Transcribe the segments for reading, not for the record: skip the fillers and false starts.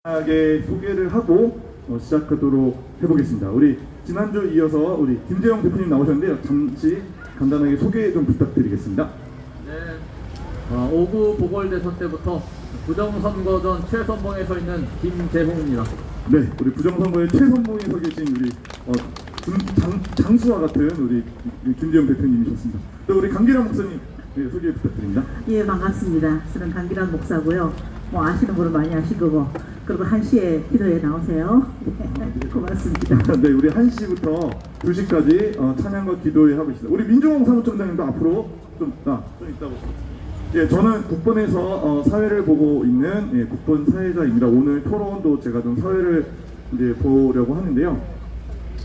간단하게 소개를 하고 시작하도록 해보겠습니다. 우리 지난주 이어서 우리 김재영 대표님 나오셨는데요. 잠시 간단하게 소개 좀 부탁드리겠습니다. 네, 5구 보궐대선 때부터 부정선거전 최선봉에 서 있는 김재홍입니다. 네, 우리 부정선거의 최선봉에 서 계신 우리 장수와 같은 우리 김재영 대표님이셨습니다. 또 우리 강기란 목사님 소개 부탁드립니다. 예, 반갑습니다. 저는 강기란 목사고요. 뭐 아시는 분은 많이 아실 거고, 그리고 1시에 기도에 나오세요. 네, 고맙습니다. 네, 우리 1시부터 2시까지 찬양과 기도회 하고 있습니다. 우리 민종홍 사무총장님도 앞으로 좀 있다 보시죠. 예, 저는 국본에서 사회를 보고 있는 국본 사회자입니다. 오늘 토론도 제가 좀 사회를 이제 보려고 하는데요.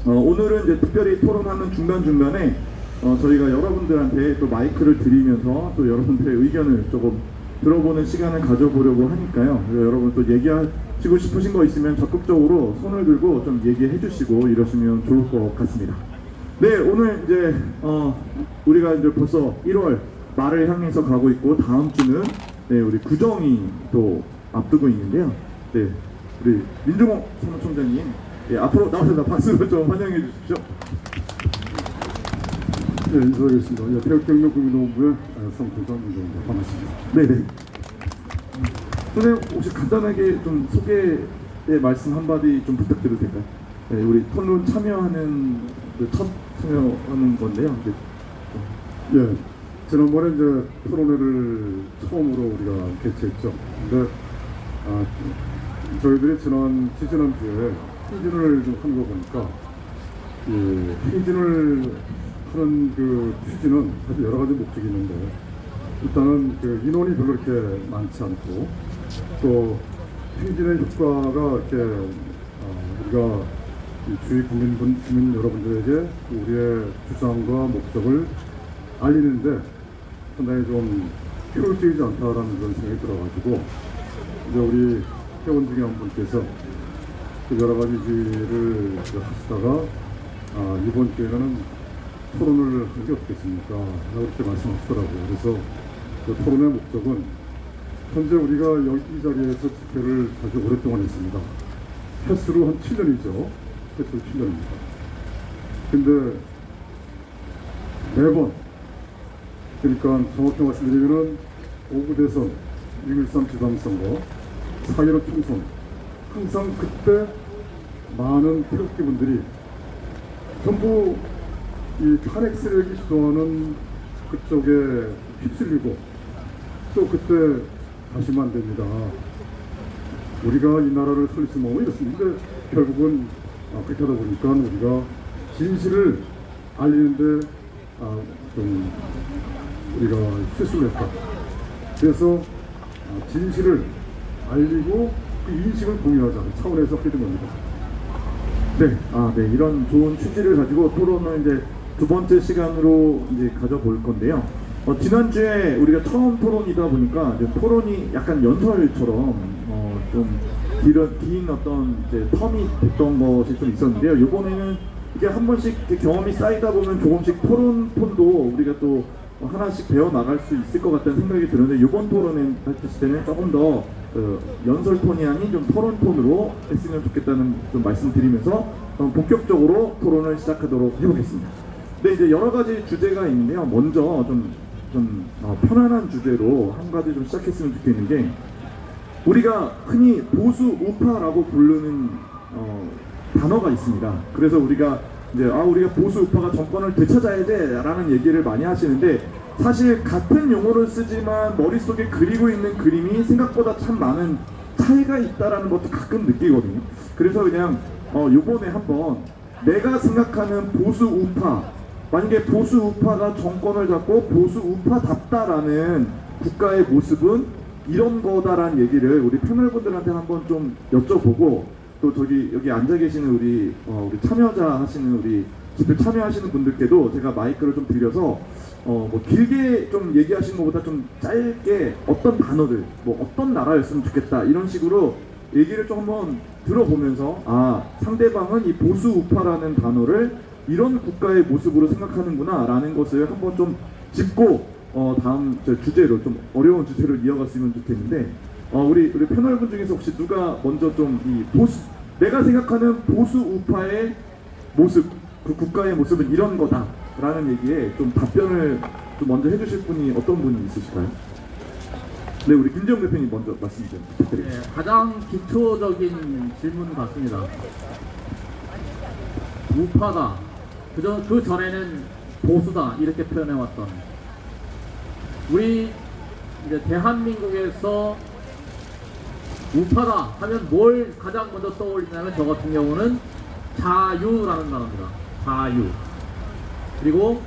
오늘은 이제 특별히 토론하는 중간중간에 저희가 여러분들한테 또 마이크를 드리면서 또 여러분들의 의견을 조금 들어보는 시간을 가져보려고 하니까요. 여러분 또 얘기하시고 싶으신 거 있으면 적극적으로 손을 들고 좀 얘기해 주시고 이러시면 좋을 것 같습니다. 네, 오늘 이제 우리가 이제 벌써 1월 말을 향해서 가고 있고 다음 주는 네, 우리 구정이 또 앞두고 있는데요. 네, 우리 민종홍 사무총장님 앞으로 나오셔서 박수로 좀 환영해 주십시오. 네, 인사드리겠습니다. 태극경력 국민노무부의 사무총장 민종홍입니다. 반갑습니다. 네네. 선생님 혹시 간단하게 좀 소개의 말씀 한마디 좀 부탁드려도 될까요? 네, 우리 토론 참여하는 첫 참여하는 건데요. 예, 지난번에 이제 토론회를 처음으로 우리가 개최했죠. 근데 저희들이 지지난주에 회진을 좀 하는 거 보니까 회진을 하는 그 취지는 사실 여러 가지 목적이 있는데 일단은 그 인원이 별로 이렇게 많지 않고 또 회진의 효과가 이렇게 우리가 주위 국민 여러분들에게 우리의 주장과 목적을 알리는데 상당히 좀 효율적이지 않다라는 그런 생각이 들어가지고 이제 우리 회원 중에 한 분께서 여러 가지 일을 하시다가 이번 기회에는 토론을 하는 게 어떻겠습니까? 그렇게 말씀하시더라고요. 그래서 그 토론의 목적은 현재 우리가 여기 이 자리에서 집회를 아주 오랫동안 했습니다. 횟수로 한 7년이죠. 횟수로 7년입니다. 근데 매번 그러니까 정확히 말씀드리면은 5구 대선, 6.13 지방선거, 4.15 총선 항상 그때 많은 태극기 분들이 전부 이 탄핵 세력이 주도하는 그쪽에 휩쓸리고 또 그때 다시면 안 됩니다. 우리가 이 나라를 살릴 수 없고 이렇습니다. 근데 결국은 그렇게 하다 보니까 우리가 진실을 알리는데 좀 우리가 실수를 했다. 그래서 진실을 알리고 그 인식을 공유하자는 차원에서 하게 된 겁니다. 네, 네, 이런 좋은 취지를 가지고 토론을 이제 두 번째 시간으로 이제 가져볼 건데요. 지난주에 우리가 처음 토론이다 보니까 이제 토론이 약간 연설처럼 좀 긴 어떤 이제 텀이 됐던 것이 좀 있었는데요. 이번에는 이게 한 번씩 경험이 쌓이다 보면 조금씩 토론 톤도 우리가 또 하나씩 배워 나갈 수 있을 것 같다는 생각이 드는데 이번 토론에 했을 때는 조금 더 연설 톤이 아닌 좀 토론 톤으로 했으면 좋겠다는 좀 말씀드리면서 본격적으로 토론을 시작하도록 해보겠습니다. 네, 이제 여러 가지 주제가 있는데요. 먼저 좀 편안한 주제로 한 가지 좀 시작했으면 좋겠는 게 우리가 흔히 보수 우파라고 부르는 단어가 있습니다. 그래서 우리가 이제 우리가 보수 우파가 정권을 되찾아야 돼라는 얘기를 많이 하시는데 사실 같은 용어를 쓰지만 머릿속에 그리고 있는 그림이 생각보다 참 많은 차이가 있다라는 것도 가끔 느끼거든요. 그래서 그냥 요번에 한번 내가 생각하는 보수 우파, 만약에 보수 우파가 정권을 잡고 보수 우파답다라는 국가의 모습은 이런 거다라는 얘기를 우리 패널분들한테 한번 좀 여쭤보고 또 여기 앉아 계시는 우리 참여자 하시는 우리 집회 참여하시는 분들께도 제가 마이크를 좀 드려서 뭐 길게 좀 얘기하시는 것보다 좀 짧게 어떤 단어들, 뭐 어떤 나라였으면 좋겠다 이런 식으로 얘기를 좀 한번 들어보면서 상대방은 이 보수 우파라는 단어를 이런 국가의 모습으로 생각하는구나 라는 것을 한번 좀 짚고 다음 주제로 좀 어려운 주제로 이어갔으면 좋겠는데 우리 패널분 중에서 혹시 누가 먼저 좀 이 보수, 내가 생각하는 보수 우파의 모습, 그 국가의 모습은 이런 거다라는 얘기에 좀 답변을 좀 먼저 해주실 분이 어떤 분이 있으실까요? 네, 우리 김재용 대표님 먼저 말씀 좀 부탁드리겠습니다. 네, 가장 기초적인 질문 같습니다. 우파다. 그 전에는 보수다. 이렇게 표현해왔던. 우리 이제 대한민국에서 우파다 하면 뭘 가장 먼저 떠올리냐면 저 같은 경우는 자유라는 단어입니다. 자유. 그리고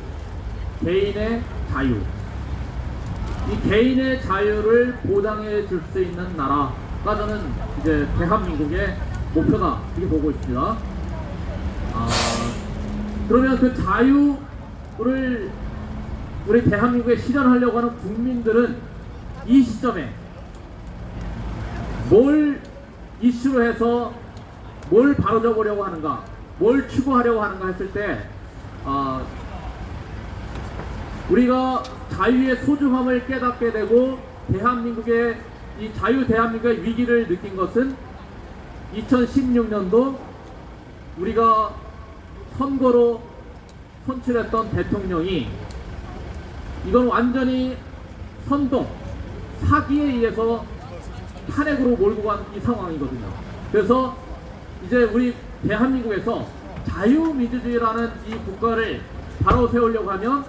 개인의 자유. 이 개인의 자유를 보장해 줄 수 있는 나라가 저는 이제 대한민국의 목표다 이렇게 보고 있습니다. 그러면 그 자유를 우리 대한민국에 실현하려고 하는 국민들은 이 시점에 뭘 이슈로 해서 뭘 바로잡으려고 하는가, 뭘 추구하려고 하는가 했을 때 우리가 자유의 소중함을 깨닫게 되고 대한민국의 이 자유 대한민국의 위기를 느낀 것은 2016년도 우리가 선거로 선출했던 대통령이 이건 완전히 선동, 사기에 의해서 탄핵으로 몰고 간 이 상황이거든요. 그래서 이제 우리 대한민국에서 자유민주주의라는 이 국가를 바로 세우려고 하면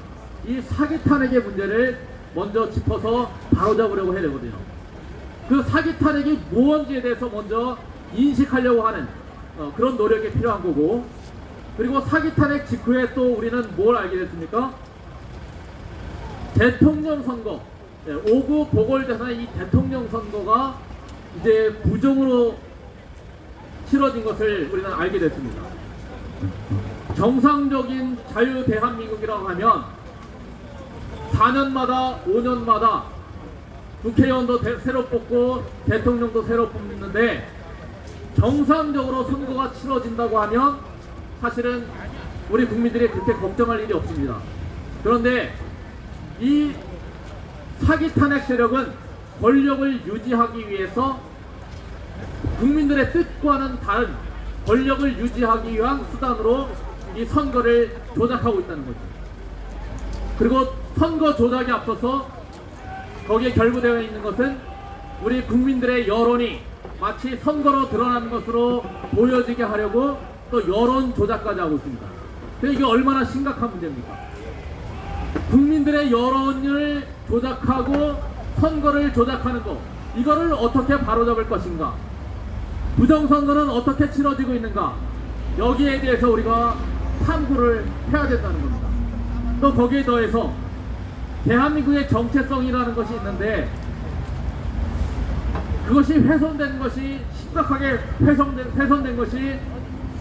이 사기 탄핵의 문제를 먼저 짚어서 바로잡으려고 해야 되거든요. 그 사기 탄핵이 무언지에 대해서 먼저 인식하려고 하는 그런 노력이 필요한 거고, 그리고 사기 탄핵 직후에 또 우리는 뭘 알게 됐습니까? 대통령 선거, 5구 보궐대선의 이 대통령 선거가 이제 부정으로 치러진 것을 우리는 알게 됐습니다. 정상적인 자유 대한민국이라고 하면 4년마다 5년마다 국회의원도 새로 뽑고 대통령도 새로 뽑는데 정상적으로 선거가 치러진다고 하면 사실은 우리 국민들이 그렇게 걱정할 일이 없습니다. 그런데 이 사기 탄핵 세력은 권력을 유지하기 위해서 국민들의 뜻과는 다른 권력을 유지하기 위한 수단으로 이 선거를 조작하고 있다는 거죠. 그리고 선거 조작에 앞서서 거기에 결부되어 있는 것은 우리 국민들의 여론이 마치 선거로 드러나는 것으로 보여지게 하려고 또 여론 조작까지 하고 있습니다. 근데 이게 얼마나 심각한 문제입니까? 국민들의 여론을 조작하고 선거를 조작하는 것, 이거를 어떻게 바로잡을 것인가? 부정선거는 어떻게 치러지고 있는가? 여기에 대해서 우리가 탐구를 해야 된다는 겁니다. 또 거기에 더해서 대한민국의 정체성이라는 것이 있는데 그것이 훼손된 것이 심각하게 훼손된 것이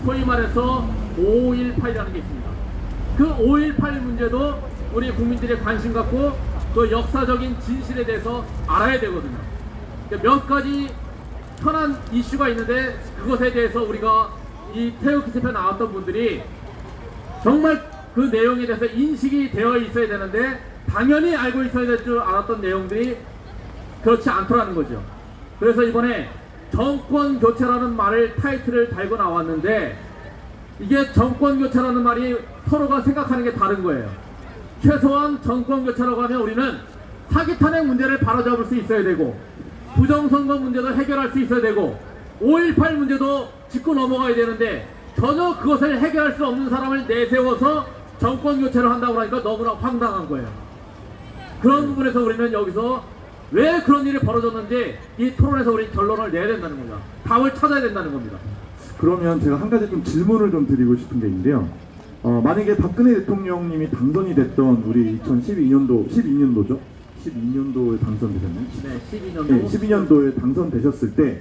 소위 말해서 5.18이라는 게 있습니다. 그 5.18 문제도 우리 국민들이 관심 갖고 그 역사적인 진실에 대해서 알아야 되거든요. 몇 가지 현안 이슈가 있는데 그것에 대해서 우리가 이 태극기집회 나왔던 분들이 정말 그 내용에 대해서 인식이 되어 있어야 되는데 당연히 알고 있어야 될 줄 알았던 내용들이 그렇지 않더라는 거죠. 그래서 이번에 정권 교체라는 말을 타이틀을 달고 나왔는데 이게 정권 교체라는 말이 서로가 생각하는 게 다른 거예요. 최소한 정권 교체라고 하면 우리는 사기 탄핵 문제를 바로잡을 수 있어야 되고 부정선거 문제도 해결할 수 있어야 되고 5.18 문제도 짚고 넘어가야 되는데 전혀 그것을 해결할 수 없는 사람을 내세워서 정권 교체를 한다고 하니까 너무나 황당한 거예요. 그런 부분에서 우리는 여기서 왜 그런 일이 벌어졌는지 이 토론에서 우리 결론을 내야 된다는 겁니다. 답을 찾아야 된다는 겁니다. 그러면 제가 한 가지 좀 질문을 좀 드리고 싶은 게 있는데요. 만약에 박근혜 대통령님이 당선이 됐던 우리 12년도죠? 12년도에 당선되셨나요? 네, 12년도. 네, 12년도에 당선되셨을 때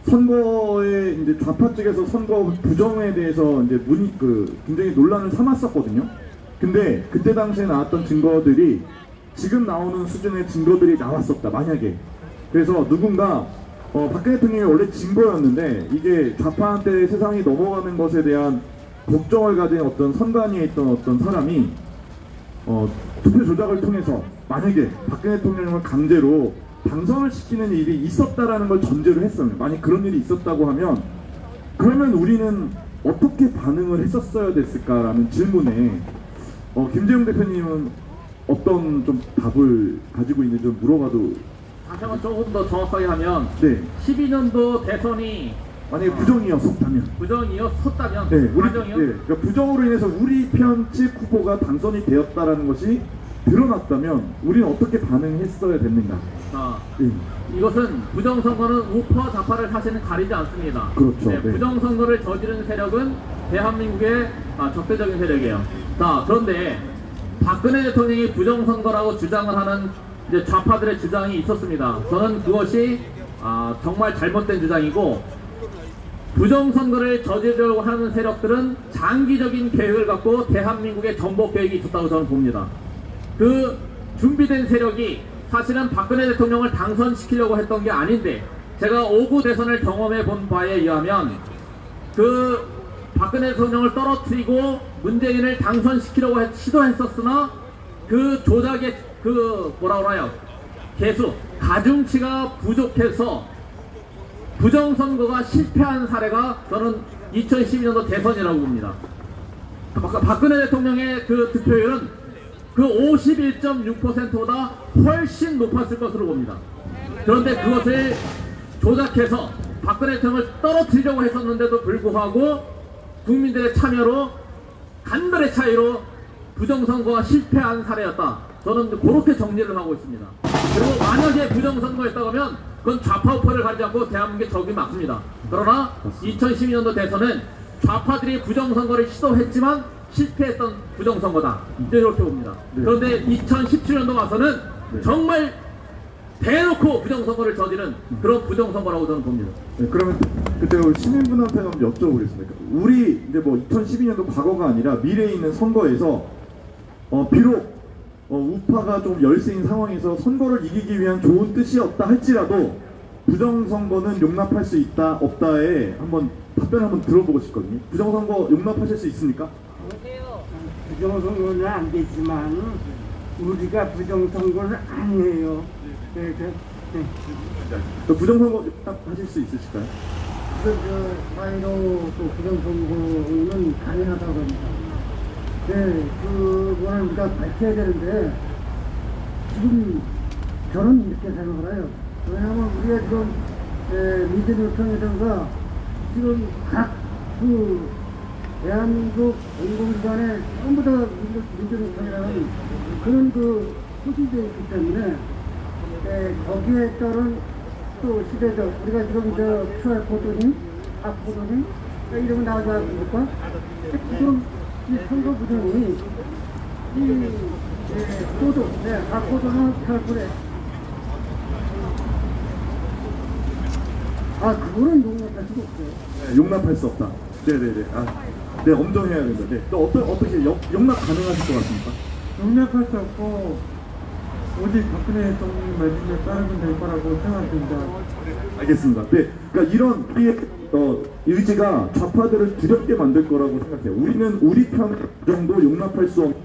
선거에 이제 좌파 쪽에서 선거 부정에 대해서 이제 굉장히 논란을 삼았었거든요. 근데 그때 당시에 나왔던 증거들이 지금 나오는 수준의 증거들이 나왔었다. 만약에 그래서 누군가 박근혜 대통령이 원래 증거였는데 이게 좌파한테 세상이 넘어가는 것에 대한 걱정을 가진 어떤 선관위에 있던 어떤 사람이 투표 조작을 통해서 만약에 박근혜 대통령을 강제로 당선을 시키는 일이 있었다라는 걸 전제로 했어요. 만약 그런 일이 있었다고 하면 그러면 우리는 어떻게 반응을 했었어야 됐을까라는 질문에 김재용 대표님은 어떤 좀 답을 가지고 있는지 좀 물어봐도. 다시 한번 조금 더 정확하게 하면 네. 12년도 대선이 만약에 부정이었었다면. 부정이었었다면 네, 우리, 가정이요? 그러니까 부정으로 인해서 우리 편 측 후보가 당선이 되었다라는 것이 드러났다면 우리는 어떻게 반응했어야 됐는가? 자, 네. 이것은 부정선거는 우파 좌파를 사실은 가리지 않습니다. 그렇죠. 네, 네. 부정선거를 저지른 세력은 대한민국의 적대적인 세력이에요. 자, 그런데 박근혜 대통령이 부정선거라고 주장을 하는 이제 좌파들의 주장이 있었습니다. 저는 그것이 정말 잘못된 주장이고, 부정선거를 저지르려고 하는 세력들은 장기적인 계획을 갖고 대한민국의 전복 계획이 있었다고 저는 봅니다. 그 준비된 세력이 사실은 박근혜 대통령을 당선시키려고 했던 게 아닌데, 제가 5구 대선을 경험해 본 바에 의하면 그 박근혜 대통령을 떨어뜨리고 문재인을 당선시키려고 시도했었으나 그 조작의 그 뭐라 그러나요? 가중치가 부족해서 부정선거가 실패한 사례가 저는 2012년도 대선이라고 봅니다. 박근혜 대통령의 그 득표율은 그 51.6%보다 훨씬 높았을 것으로 봅니다. 그런데 그것을 조작해서 박근혜 대통령을 떨어뜨리려고 했었는데도 불구하고 국민들의 참여로 간발의 차이로 부정선거가 실패한 사례였다. 저는 그렇게 정리를 하고 있습니다. 그리고 만약에 부정선거였다고 하면 그건 좌파 우파를 가리지 않고 대한민국의 적이 맞습니다. 그러나 2012년도 대선은 좌파들이 부정선거를 시도했지만 실패했던 부정선거다. 이렇게 봅니다. 네. 그런데 2017년도 와서는 네. 정말 대놓고 부정선거를 저지른 그런 부정선거라고 저는 봅니다. 네, 그러면 그때 우리 시민분한테 한번 여쭤보겠습니다. 우리 이제 뭐 2012년도 과거가 아니라 미래에 있는 선거에서 비록 우파가 좀 열세인 상황에서 선거를 이기기 위한 좋은 뜻이었다 할지라도 부정선거는 용납할 수 있다 없다에 한번 답변 한번 들어보고 싶거든요. 부정선거 용납하실 수 있습니까? 부정선거는 안 되지만 우리가 부정선거를 안 해요. 부정선거 용납하실 수 있으실까요? 사이로 또 부정선거는 가능하다고 합니다. 네, 그거는 우리가 밝혀야 되는데 지금 저는 이렇게 생각을 해요. 왜냐하면 우리가 지금 민주노총이라든가 지금 각 대한민국 공공기관에 전부 다 민주노총이라는 그런 소신되어 있기 때문에 거기에 따른 또 시대적 우리가 지금 QR코드니 앞코드니 이런 거 나오지 않습니까? 지금 이 선거 부정이 코드, 앞코드는 QR코드 그거는 용납할 수가 없어요. 네, 용납할 수 없다. 네네네. 네, 엄정해야 된다. 네. 또 어떻게 용납 가능하실 것 같습니까? 용납할 수 없고 오직 박근혜 대통령 말씀에 따르면 될 거라고 생각합니다. 알겠습니다. 네, 그러니까 이런 우리의 의지가 좌파들을 두렵게 만들 거라고 생각해요. 우리는 우리 편 정도 용납할 수 없는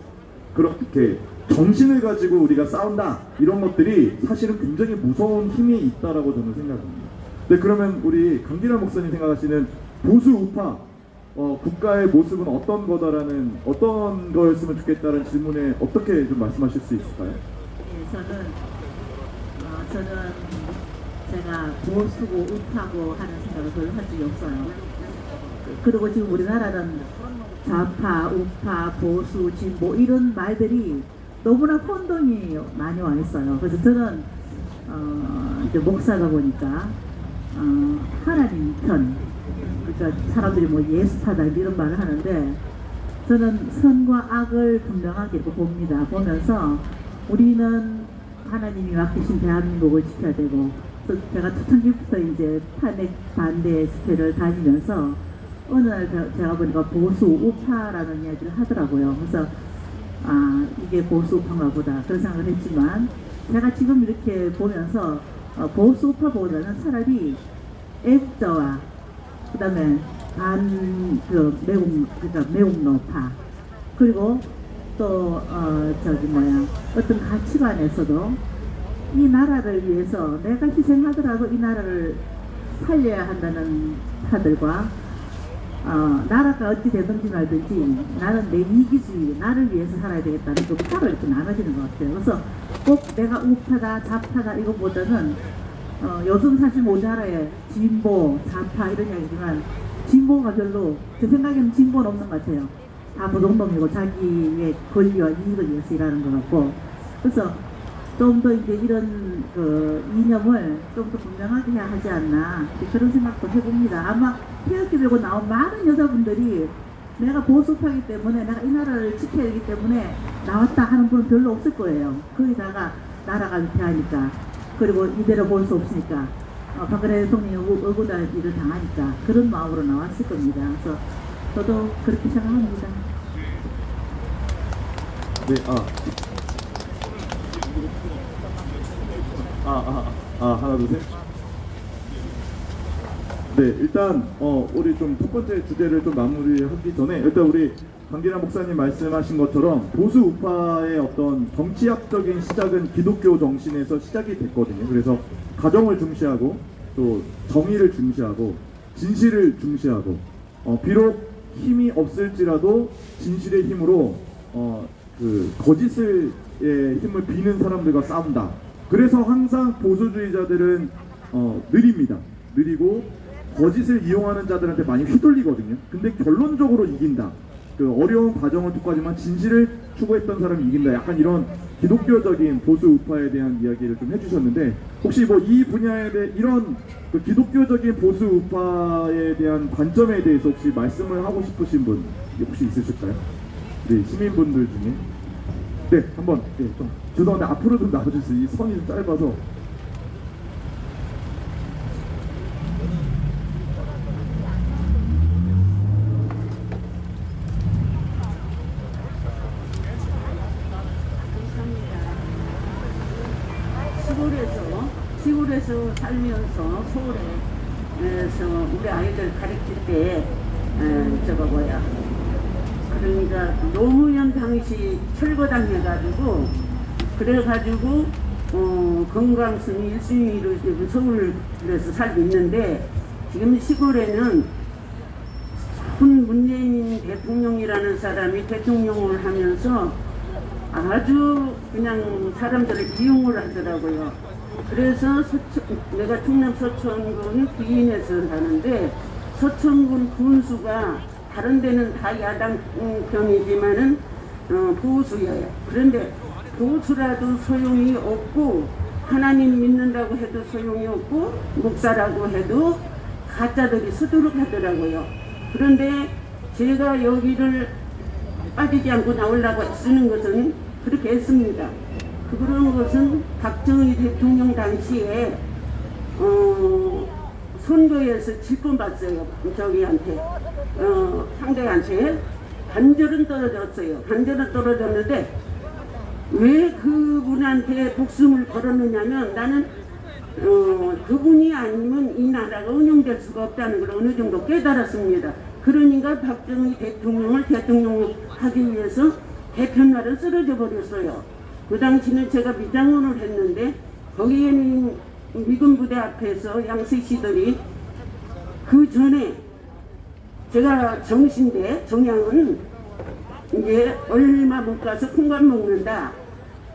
그렇게 정신을 가지고 우리가 싸운다 이런 것들이 사실은 굉장히 무서운 힘이 있다라고 저는 생각합니다. 네, 그러면 우리 강기란 목사님 생각하시는 보수 우파 국가의 모습은 어떤 거다라는 어떤 거였으면 좋겠다는 질문에 어떻게 좀 말씀하실 수 있을까요? 예, 저는 제가 보수고 우파고 하는 생각을 별로 한 적이 없어요. 그리고 지금 우리나라는 좌파, 우파, 보수, 진보 이런 말들이 너무나 혼동이 많이 와 있어요. 그래서 저는 이제 목사가 보니까 하나님 편, 그러니까 사람들이 뭐 예수파다 이런 말을 하는데 저는 선과 악을 분명하게 이렇게 봅니다. 보면서 우리는 하나님이 맡기신 대한민국을 지켜야 되고, 또 제가 초창기부터 이제 탄핵 반대 집회를 다니면서 어느 날 제가 보니까 보수 우파라는 이야기를 하더라고요. 그래서 이게 보수 우파인가 보다 그런 생각을 했지만 제가 지금 이렇게 보면서 보수 우파보다는 차라리 애국자와 그 다음에 매국노파 그리고 또 어떤 가치관에서도 이 나라를 위해서 내가 희생하더라도 이 나라를 살려야 한다는 파들과 나라가 어찌 되든지 말든지 나는 내 이기주의, 나를 위해서 살아야 되겠다는 그 파가 이렇게 나눠지는 것 같아요. 그래서 꼭 내가 우파다, 좌파다 이것보다는 요즘 사실 우리나라에 진보, 좌파 이런 이야기지만 진보가 별로 제 생각에는 진보는 없는 것 같아요. 다 부동동이고 자기의 권리와 이익을 위해서 일하는 것 같고 그래서 좀 더 이제 이런 그 이념을 좀 더 분명하게 해야 하지 않나 그런 생각도 해봅니다. 아마 태극기 들고 나온 많은 여자분들이 내가 보수파이기 때문에 내가 이 나라를 지켜야 되기 때문에 나왔다 하는 분은 별로 없을 거예요. 거기다가 나라가 위태하니까 그리고 이대로 볼 수 없으니까 박근혜 대통령이 억울한 일을 당하니까 그런 마음으로 나왔을 겁니다. 그래서 저도 그렇게 생각합니다. 네, 하나, 둘, 셋. 네, 일단, 우리 좀 첫 번째 주제를 좀 마무리하기 전에, 일단 우리 강기란 목사님 말씀하신 것처럼 보수 우파의 어떤 정치학적인 시작은 기독교 정신에서 시작이 됐거든요. 그래서 가정을 중시하고, 또 정의를 중시하고, 진실을 중시하고, 비록 힘이 없을지라도 진실의 힘으로, 그 거짓의 힘을 비는 사람들과 싸운다. 그래서 항상 보수주의자들은 느립니다. 느리고 거짓을 이용하는 자들한테 많이 휘둘리거든요. 근데 결론적으로 이긴다. 그 어려운 과정을 통과하지만 진실을 추구했던 사람이 이긴다. 약간 이런 기독교적인 보수 우파에 대한 이야기를 좀 해주셨는데 혹시 뭐 이 분야에 대해 이런 그 기독교적인 보수 우파에 대한 관점에 대해서 혹시 말씀을 하고 싶으신 분 혹시 있으실까요? 네, 시민분들 중에. 네, 한번 좀 죄송한데 앞으로 좀 나와주세요. 이 선이 좀 짧아서. 시골에서 살면서 서울에서 우리 아이들 가르칠 때 그러니까 노무현 당시 철거당해가지고 그래가지고 건강순위 1순위로 서울에서 살고 있는데 지금 시골에는 문재인 대통령이라는 사람이 대통령을 하면서 아주 그냥 사람들을 이용을 하더라고요. 그래서 내가 충남 서천군 부인에서 사는데 서천군 군수가 다른 데는 다 야당 편이지만은 보수예요. 그런데 보수라도 소용이 없고 하나님 믿는다고 해도 소용이 없고 목사라고 해도 가짜들이 수두룩하더라고요. 그런데 제가 여기를 빠지지 않고 나오려고 쓰는 것은 그렇게 했습니다. 그런 것은 박정희 대통령 당시에 선거에서 질권 받았어요. 저기한테 상대한테 반절은 떨어졌어요. 반절은 떨어졌는데 왜 그분한테 목숨을 걸었느냐면 나는 그분이 아니면 이 나라가 운영될 수가 없다는 걸 어느 정도 깨달았습니다. 그러니까 박정희 대통령을 대통령하기 위해서 대편날은 쓰러져 버렸어요. 그 당시는 제가 미장원을 했는데 거기에는 미군 부대 앞에서 양세시들이 그 전에 제가 정신대 정양은 이제 얼마 못 가서 콩밥 먹는다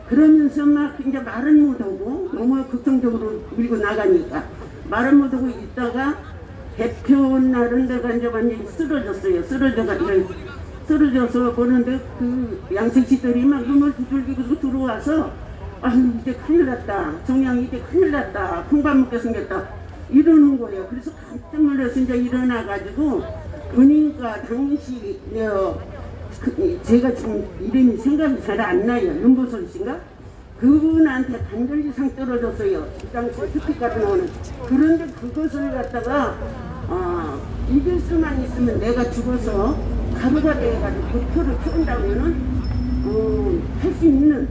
그러면서 막 이제 말은 못하고 너무 극성적으로 밀고 나가니까 말은 못하고 있다가 대표 날은 내가 이제 완전히 쓰러졌어요. 쓰러져서 보는데 그 양색시들이 막 눈을 두들기고 들어와서 아유 이제 큰일 났다. 정양이 이제 큰일 났다. 콩밥 먹게 생겼다. 이러는 거예요. 그래서 깜짝 놀라서 이제 일어나가지고 보니까 당시 제가 지금 이름이 생각이 잘 안 나요. 윤보선 씨인가? 그분한테 반절 이상 떨어졌어요. 그 당시 특히까지 나오는. 그런데 그것을 갖다가 이길 수만 있으면 내가 죽어서 가루가 돼가지고 그 표를 키운다면은 할 수 있는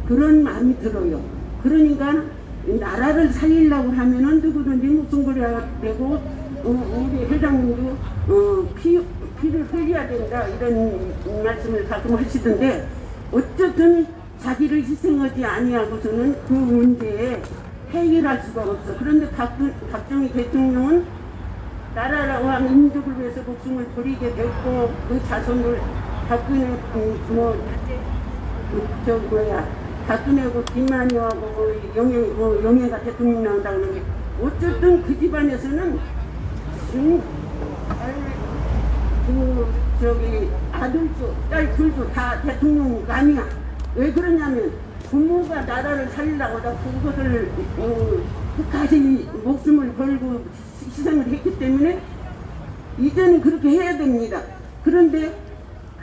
그런 마음이 들어요. 그러니까 나라를 살리려고 하면은 누구든지 목숨걸어야 되고 우리 회장님도 피를 흘려야 된다 이런 말씀을 가끔 하시던데 어쨌든 자기를 희생하지 아니하고서는 그 문제에 해결할 수가 없어. 그런데 박정희 대통령은 나라와 민족을 위해서 목숨을 버리게 됐고 그 자손을 박근혜 박근혜하고 김만희하고 영예가 대통령 나온다고 그러는데 어쨌든 그 집안에서는 아들도 딸들도 다 대통령 아니야. 왜 그러냐면 부모가 나라를 살리려고 다 그것을 끝까지 목숨을 걸고 희생을 했기 때문에 이제는 그렇게 해야 됩니다. 그런데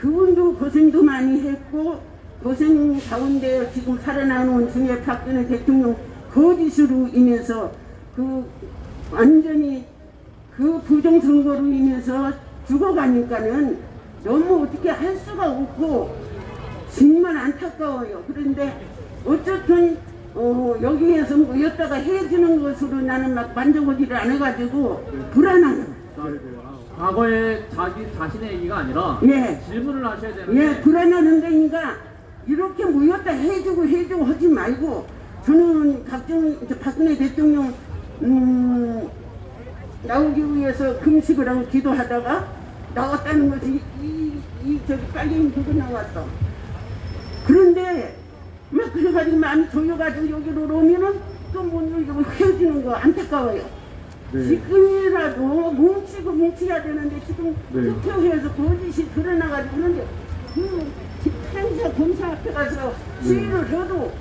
그분도 고생도 많이 했고 고생 가운데 지금 살아나는 중에 박근혜 대통령 거짓으로 인해서 그 완전히 그 부정선거로 인해서 죽어가니까는 너무 어떻게 할 수가 없고 정말 안타까워요. 그런데 어쨌든 여기에서 모였다가 해주는 것으로 나는 막 만져보지를 안 해가지고 불안해요. 과거에 자기 자신의 얘기가 아니라 예. 질문을 하셔야 되는데 예, 불안하는데 그러니까 이렇게 모였다 해주고 하지 말고 저는 박근혜 대통령 나오기 위해서 금식을 하고 기도하다가 나왔다는 것이 저기 빨갱이 보고 나왔어. 그런데 막 그래가지고 마음이 조여가지고 여기로 오면은 또 못 놀고 헤어지는 거 안타까워요. 네. 지금이라도 뭉쳐야 되는데 지금 네. 투표해서 거짓이 드러나가지고 그런데 그 행사 검사 앞에 가서 시위를 해도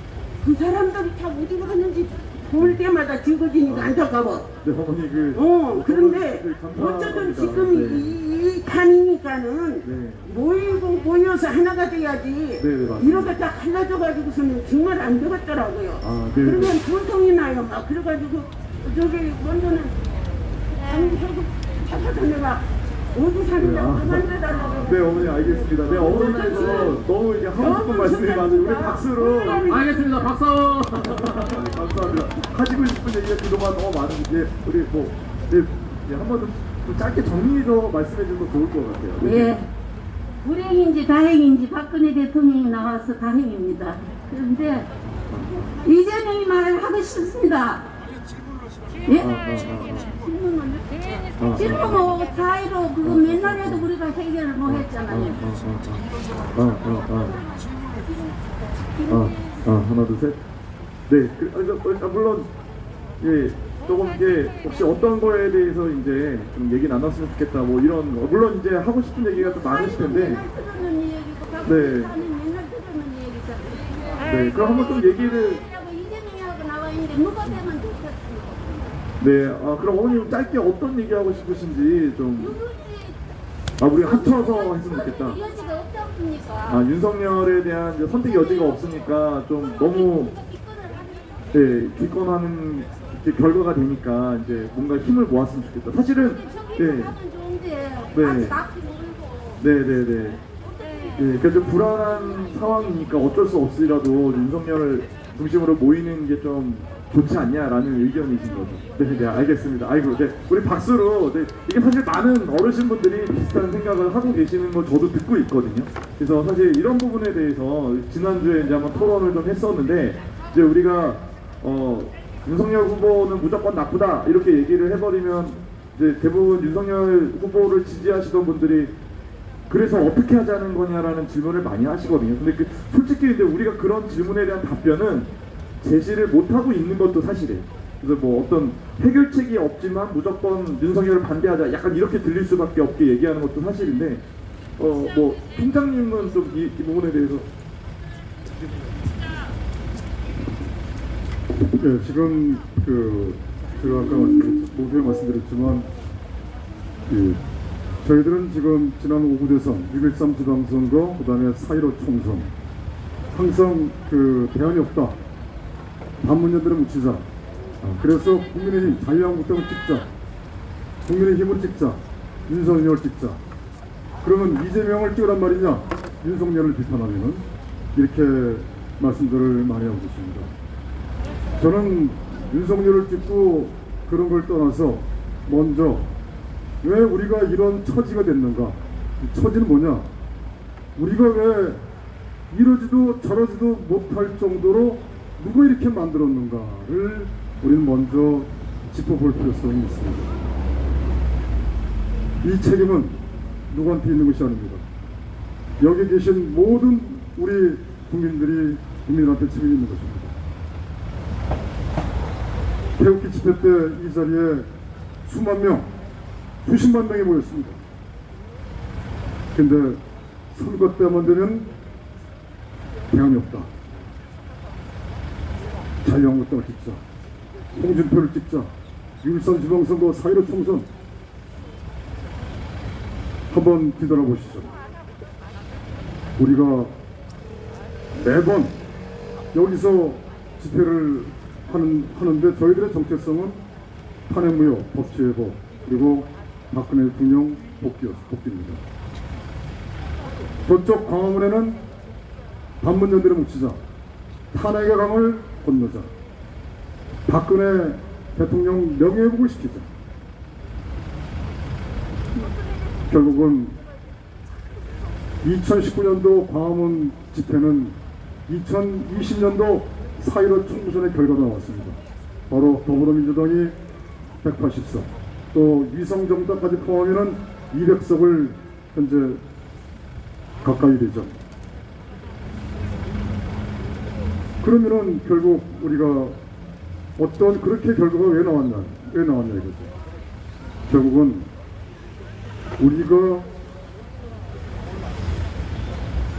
그 사람들이 다 어디 갔는지 볼 때마다 지워지니까 안타까워. 네, 어머니 그런데 감사합니다. 어쨌든 지금 이 판이니까는 네. 모여서 하나가 돼야지. 네, 맞습니다. 이렇게 딱 갈라져가지고서는 정말 안 되겠더라고요. 아, 네. 그러면 불통이 나요. 막 그래가지고 저기 먼저는 저기 내가 어디 사느냐고 그만둬달라고. 네, 어머니 알겠습니다. 네, 어머니께서 너무 이제 하고 싶은 말씀이 많은데 우리 박수로 알겠습니다. 박수. 감사합니다. 하시고 싶은 얘기가 그동안 너무 많은데 우리 한번 좀 짧게 정리해서 말씀해 주면 좋을 것 같아요. 네. 예. 불행인지 다행인지 박근혜 대통령이 나와서 다행입니다. 그런데 이재명이 말을 하고 싶습니다. 예? 질문 뭐 사이로 그거 맨날 해도 우리가 해결을 못 했잖아요. 하나 둘 셋. 네, 물론 예. 조금 이제 혹시 어떤 거에 대해서 이제 좀 얘기 나눴으면 좋겠다 뭐 이런 거. 물론 이제 하고 싶은 얘기가 좀 많으실 텐데 맨날 들었는 얘기고 네. 맨날 들었는 얘기잖아요. 네, 그럼 한번 좀 얘기를 이재명하고 나와 있는데 누가 되면 좋겠어요. 네, 그럼 어머님 짧게 어떤 얘기 하고 싶으신지 좀 우리 합쳐서 했으면 좋겠다. 여지가 없지 않습니까? 윤석열에 대한 이제 선택 여지가 없으니까 좀 너무 기권하는 결과가 되니까 이제 뭔가 힘을 모았으면 좋겠다. 사실은 네네네. 그러니까 좀 불안한 상황이니까 어쩔 수 없이라도 윤석열을 중심으로 모이는 게 좀 좋지 않냐라는 의견이신 거죠. 네, 알겠습니다. 아이고, 우리 박수로 이게 사실 많은 어르신분들이 비슷한 생각을 하고 계시는 걸 저도 듣고 있거든요. 그래서 사실 이런 부분에 대해서 지난주에 이제 한번 토론을 좀 했었는데 이제 우리가 윤석열 후보는 무조건 나쁘다 이렇게 얘기를 해버리면 이제 대부분 윤석열 후보를 지지하시던 분들이 그래서 어떻게 하자는 거냐라는 질문을 많이 하시거든요. 근데 솔직히 근데 우리가 그런 질문에 대한 답변은 제시를 못하고 있는 것도 사실이에요. 그래서 뭐 어떤 해결책이 없지만 무조건 윤석열을 반대하자 약간 이렇게 들릴 수밖에 없게 얘기하는 것도 사실인데 뭐 팀장님은 좀 이 부분에 대해서 네, 지금 제가 아까 모두에 말씀드렸지만 저희들은 지금 지난 5구 대선, 6.13 지방선거, 그 다음에 4.15 총선 항상 대안이 없다. 반문년들을 묻히자. 그래서 국민의힘 자유한국당을 찍자. 국민의힘을 찍자. 윤석열을 찍자. 그러면 이재명을 찍으란 말이냐? 윤석열을 비판하면은 이렇게 말씀들을 많이 하고 계십니다. 저는 윤석열을 찍고 그런 걸 떠나서 먼저 왜 우리가 이런 처지가 됐는가? 이 처지는 뭐냐? 우리가 왜 이러지도 저러지도 못할 정도로 누가 이렇게 만들었는가를 우리는 먼저 짚어볼 필요성이 있습니다. 이 책임은 누구한테 있는 것이 아닙니다. 여기 계신 모든 우리 국민들한테 책임이 있는 것입니다. 태극기 집회 때 이 자리에 수만 명, 수십만 명이 모였습니다. 근데 선거 때만 되면 대안이 없다. 자유한국당을 찍자, 홍준표를 찍자, 일선 지방선거 4.15 총선 한번 뒤돌아보시죠. 우리가 매번 여기서 집회를 하는데 저희들의 정체성은 탄핵무효, 법치회복, 그리고 박근혜 대통령 복귀입니다. 저쪽 광화문에는 반문연대를 묻히자, 탄핵의 강을 건너자, 박근혜 대통령 명예회복을 시키자. 결국은 2019년도 광화문 집회는 2020년도 4.15 총선의 결과가 나왔습니다. 바로 더불어민주당이 180석, 또 위성정당까지 포함하면 200석을 현재 가까이 되죠. 그러면은 결국 우리가 어떤 그렇게 결과가 왜 나왔냐 이거죠. 결국은 우리가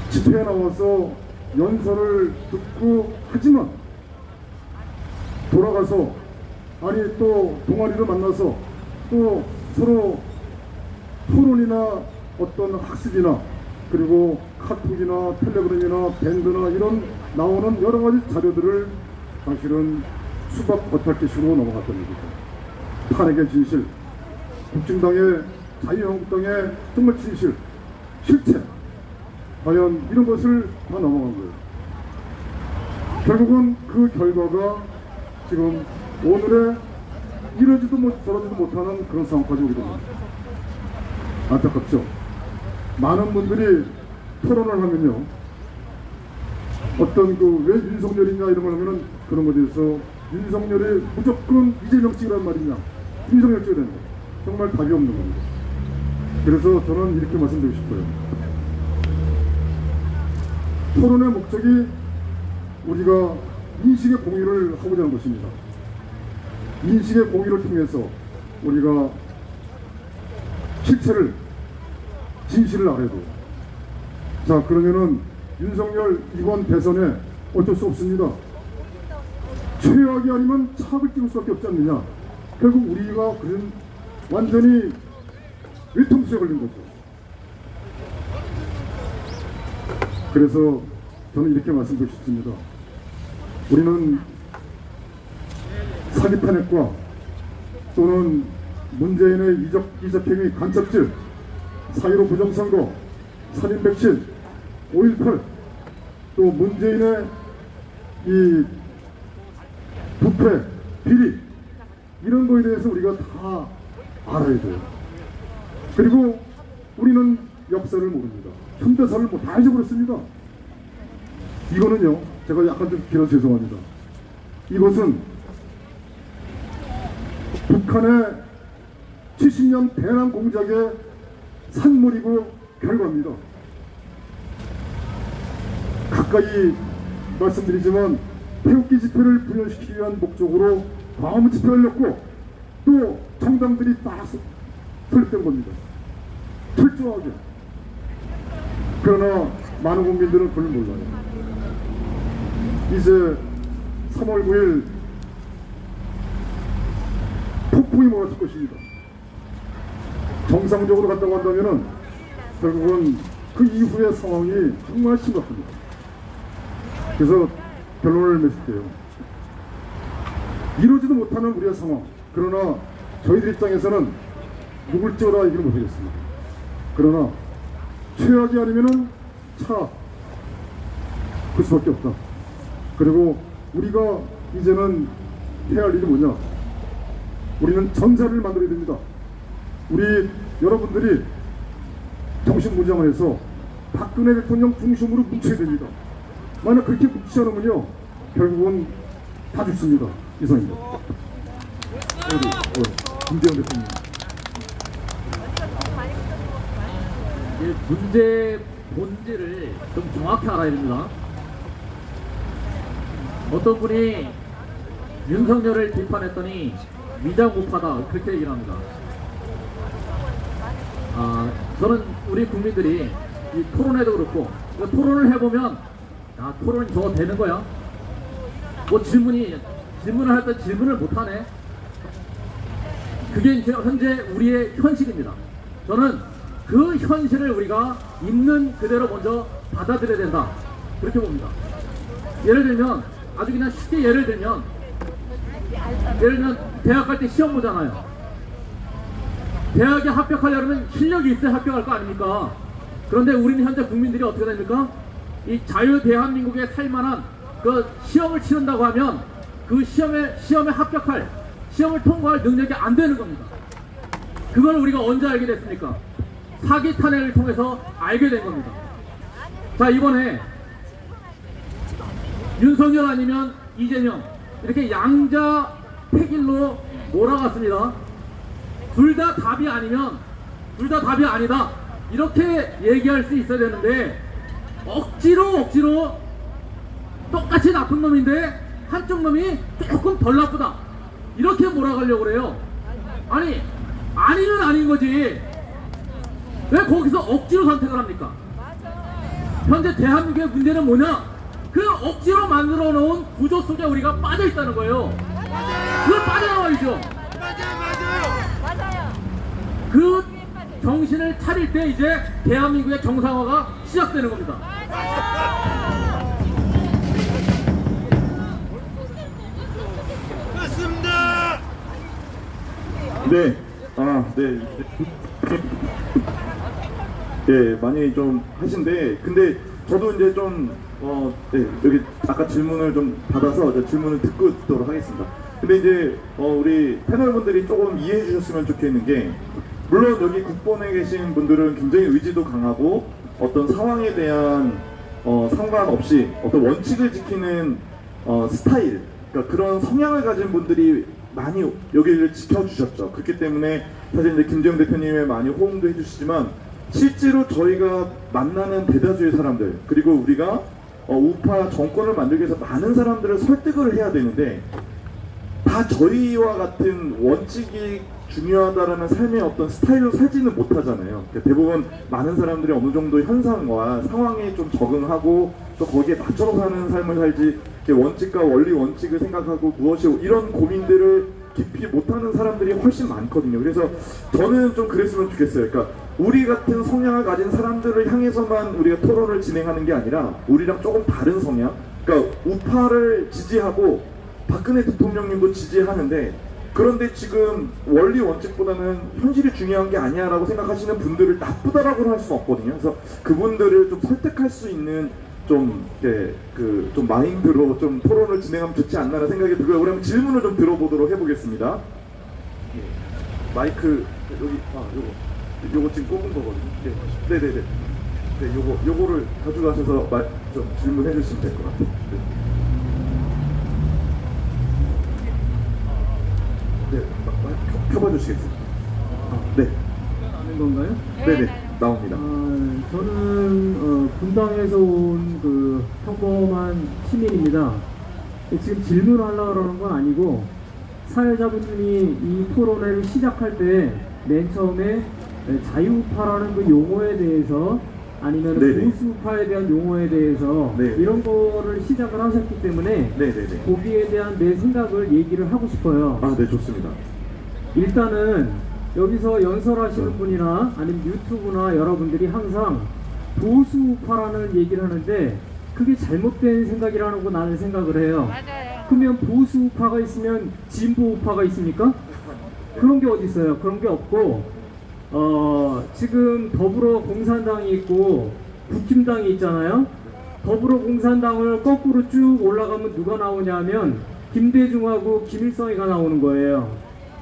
집회에 나와서 연설을 듣고 하지만 돌아가서 아니 또 동아리를 만나서 또 서로 토론이나 어떤 학습이나 그리고 카톡이나 텔레그램이나 밴드나 이런 나오는 여러 가지 자료들을 사실은 수박 겉핥기식으로 넘어갔던 얘기죠. 탄핵의 진실, 국진당의 자유한국당의 정말 진실, 실체, 과연 이런 것을 다 넘어간 거예요. 결국은 그 결과가 지금 오늘의 이러지도 저러지도 못하는 그런 상황까지 오게 됩니다. 안타깝죠. 많은 분들이 토론을 하면요, 어떤 왜 윤석열이냐 이런 걸 하면은 그런 것에 대해서 윤석열이 무조건 이재명 찍으란 말이냐, 윤석열 찍으라는 거, 정말 답이 없는 겁니다. 그래서 저는 이렇게 말씀드리고 싶어요. 토론의 목적이 우리가 인식의 공유를 하고자 하는 것입니다. 인식의 공유를 통해서 우리가 실체를, 진실을 알아야 돼요. 자, 그러면은 윤석열 이번 대선에 어쩔 수 없습니다. 최악이 아니면 차악을 찍을 수밖에 없지 않느냐. 결국 우리가 그런 완전히 외통수에 걸린 거죠. 그래서 저는 이렇게 말씀드리고 싶습니다. 우리는 사기 탄핵과 또는 문재인의 이적행위 간첩질, 4.15 부정선거, 살인 백신, 5.18, 또 문재인의 이 부패, 비리, 이런 거에 대해서 우리가 다 알아야 돼요. 그리고 우리는 역사를 모릅니다. 현대사를 다 잊어버렸습니다. 이거는요, 제가 약간 좀 길어서 죄송합니다. 이것은 북한의 70년 대남 공작의 산물이고 결과입니다. 가까이 말씀드리지만 태극기 집회를 분열시키기 위한 목적으로 광화문 집회를 열렸고 또 정당들이 다 설립된 겁니다. 철저하게. 그러나 많은 국민들은 그걸 몰라요. 이제 3월 9일 폭풍이 몰아칠 것입니다. 정상적으로 갔다고 한다면은 결국은 그 이후의 상황이 정말 심각합니다. 그래서 결론을 맺을게요. 이루지도 못하는 우리의 상황. 그러나 저희들 입장에서는 누굴 찍어라 얘기를 못하겠습니다. 그러나 최악이 아니면은 그 수밖에 없다. 그리고 우리가 이제는 해야 할 일이 뭐냐? 우리는 전사를 만들어야 됩니다. 우리 여러분들이 정신무장을 해서 박근혜 대통령 중심으로 뭉쳐야 됩니다. 만약 그렇게 묻지 않으면요, 결국은 다 죽습니다. 이상입니다. 김재현 대표님. 이 문제 본질을 좀 정확히 알아야 됩니다. 어떤 분이 윤석열을 비판했더니 위장우파다 그렇게 얘기를 합니다. 저는 우리 국민들이 이 토론회도 그렇고 토론을 해보면 토론이 저거 되는 거야? 뭐 질문을 할 때 질문을 못하네? 그게 이제 현재 우리의 현실입니다. 저는 그 현실을 우리가 있는 그대로 먼저 받아들여야 된다 그렇게 봅니다. 예를 들면 아주 그냥 쉽게 예를 들면 대학 갈 때 시험 보잖아요. 대학에 합격하려면 실력이 있어야 합격할 거 아닙니까? 그런데 우리는 현재 국민들이 어떻게 됩니까? 이 자유 대한민국에 살만한 그 시험을 치른다고 하면 그 시험에 합격할, 시험을 통과할 능력이 안 되는 겁니다. 그걸 우리가 언제 알게 됐습니까? 사기 탄핵을 통해서 알게 된 겁니다. 자, 이번에 윤석열 아니면 이재명 이렇게 양자 택일로 몰아갔습니다. 둘 다 답이 아니면 둘 다 답이 아니다 이렇게 얘기할 수 있어야 되는데 억지로 똑같이 나쁜 놈인데 한쪽 놈이 조금 덜 나쁘다 이렇게 몰아가려고 그래요. 아니는 아닌 거지. 왜 거기서 억지로 선택을 합니까? 현재 대한민국의 문제는 뭐냐? 그 억지로 만들어 놓은 구조 속에 우리가 빠져 있다는 거예요. 그걸 빠져나와야죠. 그 정신을 차릴 때 이제 대한민국의 정상화가 시작되는 겁니다. 맞습니다. 네, 예, 많이 좀 하신데, 근데 저도 이제 좀, 여기 아까 질문을 좀 받아서 이제 질문을 듣도록 하겠습니다. 근데 이제, 우리 패널분들이 조금 이해해 주셨으면 좋겠는 게, 물론 여기 국본에 계신 분들은 굉장히 의지도 강하고, 어떤 상황에 대한, 상관없이 어떤 원칙을 지키는, 스타일, 그러니까 그런 성향을 가진 분들이 많이 여기를 지켜주셨죠. 그렇기 때문에 사실 이제 김재영 대표님의 많이 호응도 해주시지만 실제로 저희가 만나는 대다수의 사람들 그리고 우리가 우파 정권을 만들기 위해서 많은 사람들을 설득을 해야 되는데 다 저희와 같은 원칙이 중요하다라는 삶의 어떤 스타일로 살지는 못하잖아요. 그러니까 대부분 많은 사람들이 어느 정도 현상과 상황에 좀 적응하고 또 거기에 맞춰서 사는 삶을 살지 원칙과 원리 원칙을 생각하고 무엇이 이런 고민들을 깊이 못하는 사람들이 훨씬 많거든요. 그래서 저는 좀 그랬으면 좋겠어요. 그러니까 우리 같은 성향을 가진 사람들을 향해서만 우리가 토론을 진행하는 게 아니라 우리랑 조금 다른 성향, 그러니까 우파를 지지하고 박근혜 대통령님도 지지하는데 그런데 지금 원리 원칙보다는 현실이 중요한 게 아니야 라고 생각하시는 분들을 나쁘다라고는 할 수는 없거든요. 그래서 그분들을 좀 설득할 수 있는 좀 마인드로 좀 토론을 진행하면 좋지 않나라는 생각이 들고요. 우리 한번 질문을 좀 들어보도록 해보겠습니다. 마이크 여기 요거 지금 꼽은 거거든요. 네네네. 네, 요거를 가져가셔서 좀 질문해 주시면 될 것 같아요. 네, 켜봐 주시겠어요? 네. 하는 건가요? 네네. 나옵니다. 저는 분당에서 온 그 평범한 시민입니다. 지금 질문하려고 그러는 건 아니고 사회자분들이 이 토론회를 시작할 때 맨 처음에 자유우파라는 그 용어에 대해서 아니면 네네. 보수우파에 대한 용어에 대해서 네. 이런 거를 시작을 하셨기 때문에 네네네. 거기에 대한 내 생각을 얘기를 하고 싶어요. 네, 좋습니다. 일단은 여기서 연설하시는 분이나 아니면 유튜브나 여러분들이 항상 보수우파라는 얘기를 하는데 그게 잘못된 생각이라고 나는 생각을 해요. 맞아요. 그러면 보수우파가 있으면 진보우파가 있습니까? 그런 게 어디 있어요? 그런 게 없고 지금 더불어공산당이 있고 국힘당이 있잖아요. 더불어공산당을 거꾸로 쭉 올라가면 누가 나오냐면 김대중하고 김일성이가 나오는 거예요.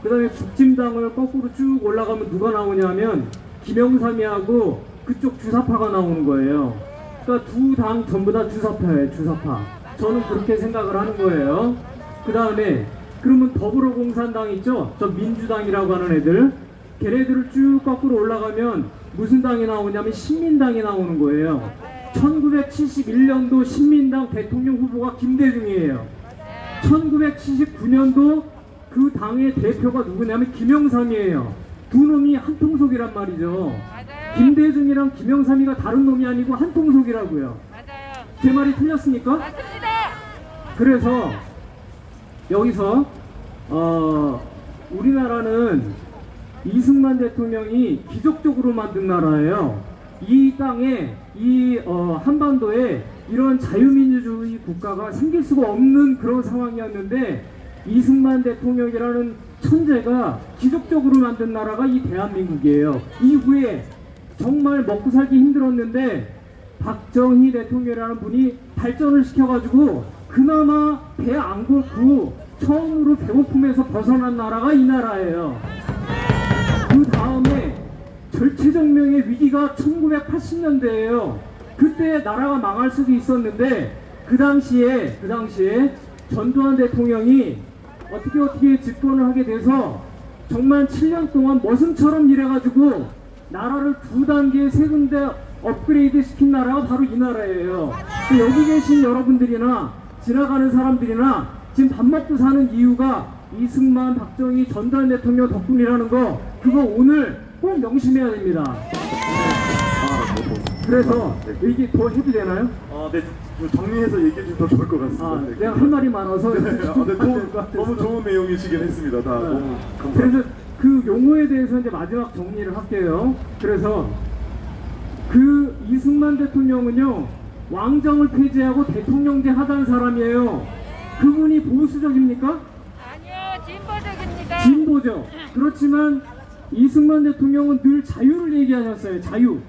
그 다음에 국진당을 거꾸로 쭉 올라가면 누가 나오냐면 김영삼이하고 그쪽 주사파가 나오는 거예요. 그러니까 두 당 전부 다 주사파예요, 주사파. 저는 그렇게 생각을 하는 거예요. 그 다음에 그러면 더불어공산당 있죠? 저 민주당이라고 하는 애들. 걔네들을 쭉 거꾸로 올라가면 무슨 당이 나오냐면 신민당이 나오는 거예요. 1971년도 신민당 대통령 후보가 김대중이에요. 1979년도 그 당의 대표가 누구냐면 김영삼이에요. 두 놈이 한 통속이란 말이죠. 김대중이랑 김영삼이가 다른 놈이 아니고 한 통속이라고요. 제 말이 틀렸습니까? 그래서 여기서 우리나라는 이승만 대통령이 기적적으로 만든 나라예요. 이 땅에 이 한반도에 이런 자유민주주의 국가가 생길 수가 없는 그런 상황이었는데 이승만 대통령이라는 천재가 기적적으로 만든 나라가 이 대한민국이에요. 이후에 정말 먹고 살기 힘들었는데 박정희 대통령이라는 분이 발전을 시켜가지고 그나마 배 안 걷고 처음으로 배고픔에서 벗어난 나라가 이 나라예요. 그 다음에 절체절명의 위기가 1980년대예요. 그때 나라가 망할 수도 있었는데 그 당시에 전두환 대통령이 어떻게 집권을 하게 돼서 정말 7년 동안 머슴처럼 일해가지고 나라를 두 단계 세 군데 업그레이드 시킨 나라가 바로 이 나라예요. 여기 계신 여러분들이나 지나가는 사람들이나 지금 밥 먹고 사는 이유가 이승만, 박정희, 전두환 대통령 덕분이라는 거 그거 오늘 꼭 명심해야 됩니다. 그래서 얘기 더 해도 되나요? 네, 정리해서 얘기해 주면 더 좋을 것 같습니다. 네, 내가 할 말이 많아서 네, 너무 좋은 내용이시긴 했습니다. 다 너무 감사합니다. 그래서 그 용어에 대해서 이제 마지막 정리를 할게요. 그래서 그 이승만 대통령은요 왕정을 폐지하고 대통령제 하던 사람이에요. 그분이 보수적입니까? 아니요, 진보적입니다. 진보죠. 그렇지만 이승만 대통령은 늘 자유를 얘기하셨어요. 자유.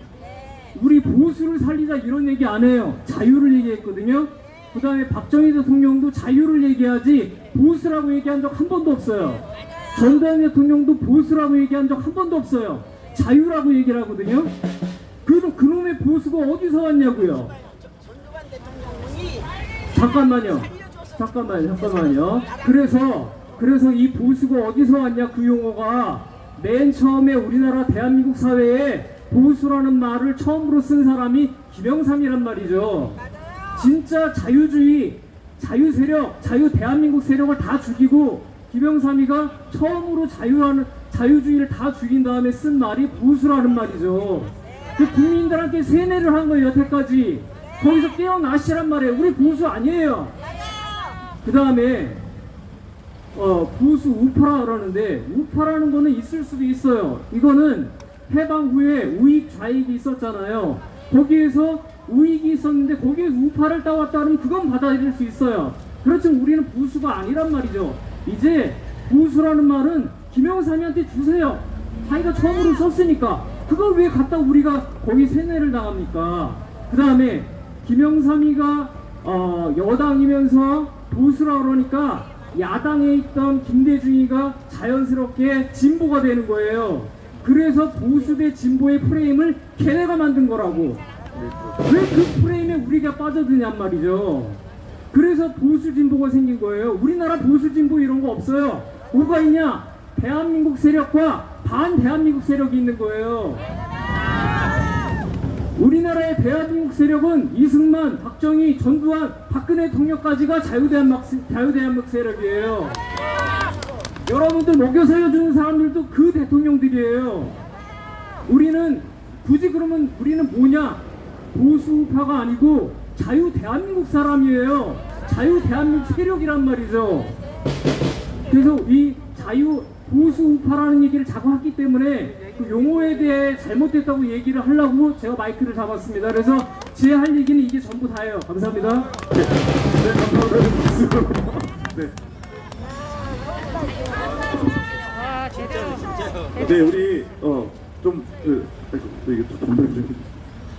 우리 보수를 살리자 이런 얘기 안 해요. 자유를 얘기했거든요. 그 다음에 박정희 대통령도 자유를 얘기하지 보수라고 얘기한 적 한 번도 없어요. 전두환 대통령도 보수라고 얘기한 적 한 번도 없어요. 자유라고 얘기를 하거든요. 그놈의 보수가 어디서 왔냐고요. 잠깐만요. 그래서 이 보수가 어디서 왔냐 그 용어가 맨 처음에 우리나라 대한민국 사회에 보수라는 말을 처음으로 쓴 사람이 김영삼이란 말이죠. 진짜 자유주의, 자유세력, 자유대한민국 세력을 다 죽이고 김영삼이가 처음으로 자유주의를 다 죽인 다음에 쓴 말이 보수라는 말이죠. 그 국민들한테 세뇌를 한 거예요, 여태까지. 거기서 깨어나시란 말이에요. 우리 보수 아니에요. 그 다음에 보수 우파라 그러는데 우파라는 거는 있을 수도 있어요. 이거는 해방 후에 우익 좌익이 있었잖아요. 거기에서 우익이 있었는데 거기에서 우파를 따왔다면 그건 받아들일 수 있어요. 그렇지만 우리는 보수가 아니란 말이죠. 이제 보수라는 말은 김영삼이한테 주세요. 자기가 처음으로 썼으니까 그걸 왜 갖다 우리가 거기 세뇌를 당합니까? 그 다음에 김영삼이가 여당이면서 보수라 그러니까 야당에 있던 김대중이가 자연스럽게 진보가 되는 거예요. 그래서 보수 대 진보의 프레임을 걔네가 만든 거라고. 왜 그 프레임에 우리가 빠져드냔 말이죠. 그래서 보수 진보가 생긴 거예요. 우리나라 보수 진보 이런 거 없어요. 뭐가 있냐? 대한민국 세력과 반대한민국 세력이 있는 거예요. 우리나라의 대한민국 세력은 이승만, 박정희, 전두환, 박근혜 통역까지가 자유대한민국 세력이에요. 여러분들 먹여 살려주는 사람들도 그 대통령들이에요. 우리는 굳이 그러면 우리는 뭐냐? 보수파가 아니고 자유대한민국 사람이에요. 자유대한민국 세력이란 말이죠. 그래서 이 보수우파라는 얘기를 자꾸 했기 때문에 그 용어에 대해 잘못됐다고 얘기를 하려고 제가 마이크를 잡았습니다. 그래서 제 할 얘기는 이게 전부 다예요. 감사합니다. 네, 감사합니다. 네. 네, 우리 이게 좀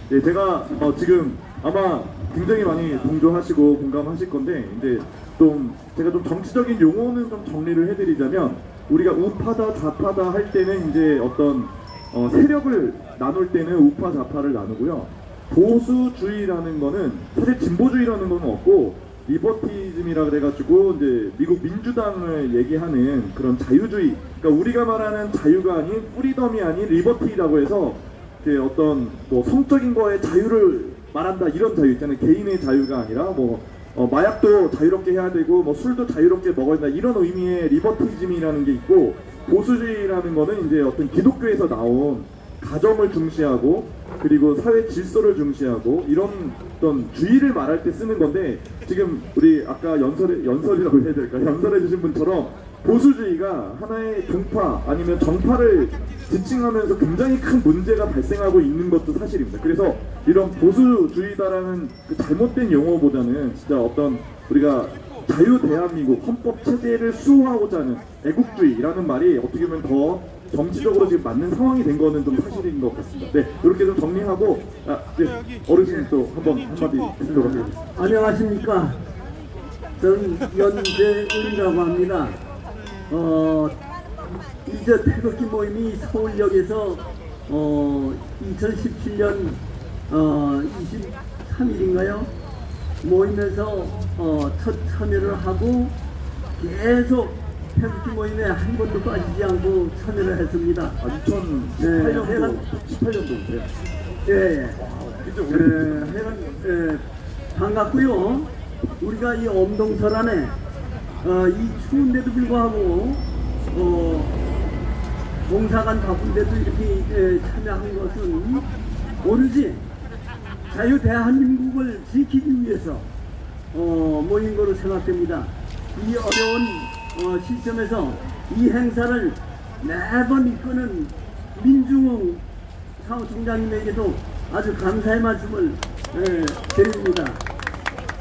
네, 제가 지금 아마 굉장히 많이 동조하시고 공감하실 건데 이제 좀 제가 좀 정치적인 용어는 좀 정리를 해드리자면 우리가 우파다 좌파다 할 때는 이제 어떤 세력을 나눌 때는 우파 좌파를 나누고요. 보수주의라는 거는 사실 진보주의라는 건 없고 리버티즘이라 그래가지고 이제 미국 민주당을 얘기하는 그런 자유주의, 그러니까 우리가 말하는 자유가 아닌 프리덤이 아닌 리버티라고 해서 이제 어떤 뭐 성적인 거에 자유를 말한다 이런 자유 있잖아요. 개인의 자유가 아니라 뭐 마약도 자유롭게 해야 되고 뭐 술도 자유롭게 먹어야 된다 이런 의미의 리버티즘이라는 게 있고, 보수주의라는 거는 이제 어떤 기독교에서 나온 가정을 중시하고 그리고 사회 질서를 중시하고 이런 어떤 주의를 말할 때 쓰는 건데, 지금 우리 아까 연설이라고 해야 될까요? 연설해 주신 분처럼 보수주의가 하나의 종파 아니면 정파를 지칭하면서 굉장히 큰 문제가 발생하고 있는 것도 사실입니다. 그래서 이런 보수주의다라는 그 잘못된 용어보다는 진짜 어떤 우리가 자유 대한민국 헌법 체제를 수호하고자 하는 애국주의라는 말이 어떻게 보면 더 정치적으로 지금 맞는 상황이 된 거는 좀 사실인 것 같습니다. 네, 이렇게 좀 정리하고 어르신 또 한마디 드리도록 하겠습니다. 안녕하십니까. 저는 연재은이라고 합니다. 이제 태극기 모임이 서울역에서 2017년 23일인가요? 모임에서 첫 참여를 하고 계속 태극기 모임에 한 번도 빠지지 않고 참여를 했습니다. 2018년도인데요. 예. 하여간 반갑고요. 우리가 이 엄동설 안에 이 추운데도 불구하고 봉사관 바쁜데도 이렇게 참여한 것은 오로지 자유 대한민국을 지키기 위해서 모인 거로 생각됩니다. 이 어려운 시점에서 이 행사를 매번 이끄는 민중흥 사무총장님에게도 아주 감사의 말씀을 드립니다.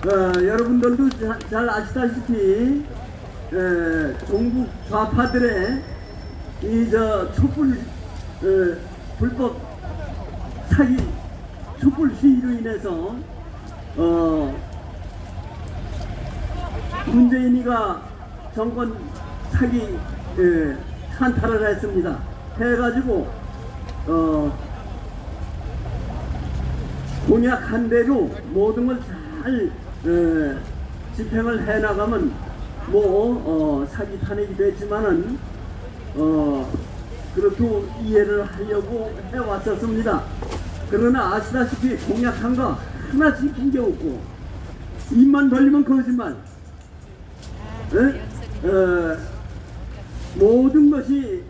여러분들도 잘 아시다시피 종북 좌파들의 촛불 불법 사기 촛불 시위로 인해서 문재인이가 정권 사기 산탈을 했습니다. 해가지고 공약한 대로 모든 걸 잘 집행을 해나가면 사기 탄핵이 됐지만은 그렇게 이해를 하려고 해왔었습니다. 그러나 아시다시피 공약한 거 하나 지킨 게 없고 입만 벌리면 거짓말. 모든 것이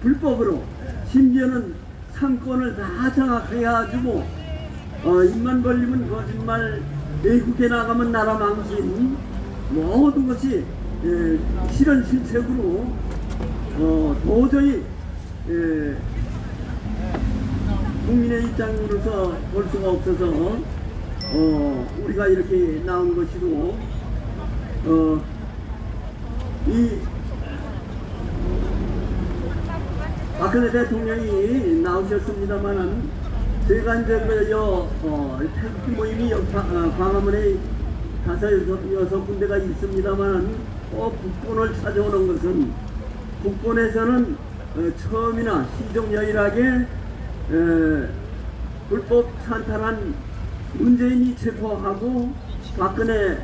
불법으로, 심지어는 상권을 다 장악해 가지고 입만 벌리면 거짓말, 외국에 나가면 나라 망신, 모든 것이 실현 실책으로 도저히 국민의 입장으로서 볼 수가 없어서 우리가 이렇게 나온 것이고, 이 박근혜 대통령이 나오셨습니다만은 저희가 이제 태극기 모임이 광화문에 5-6군데가 있습니다만 국본을 찾아오는 것은, 국본에서는 처음이나 시종여일하게 불법 산탈한 문재인이 체포하고 박근혜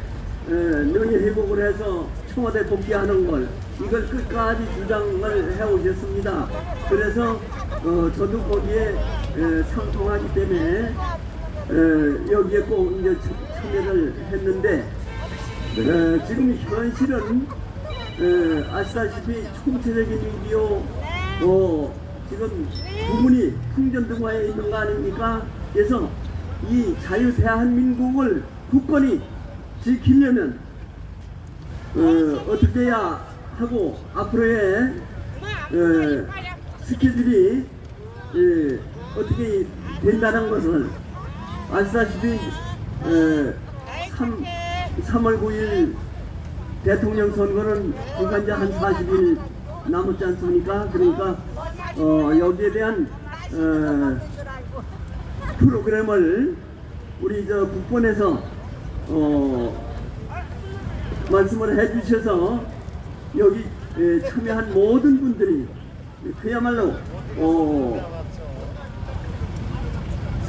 명예회복을 해서 청와대 복귀하는 걸, 이걸 끝까지 주장을 해오셨습니다. 그래서 저도 거기에 상통하기 때문에 여기에 꼭 이제 참여를 했는데, 지금 현실은 아시다시피 총체적인 6.25 지금 부분이 풍전등화에 있는 거 아닙니까? 그래서 이 자유 대한민국을 굳건히 지키려면 어떻게 해야 하고, 앞으로의 스케줄이 어떻게 된다는 것을 아시다시피 3월 9일 대통령 선거는 그간 이제 한 40일 남았지 않습니까? 그러니까 여기에 대한 프로그램을 우리 국본에서 말씀을 해주셔서 여기 참여한 모든 분들이 그야말로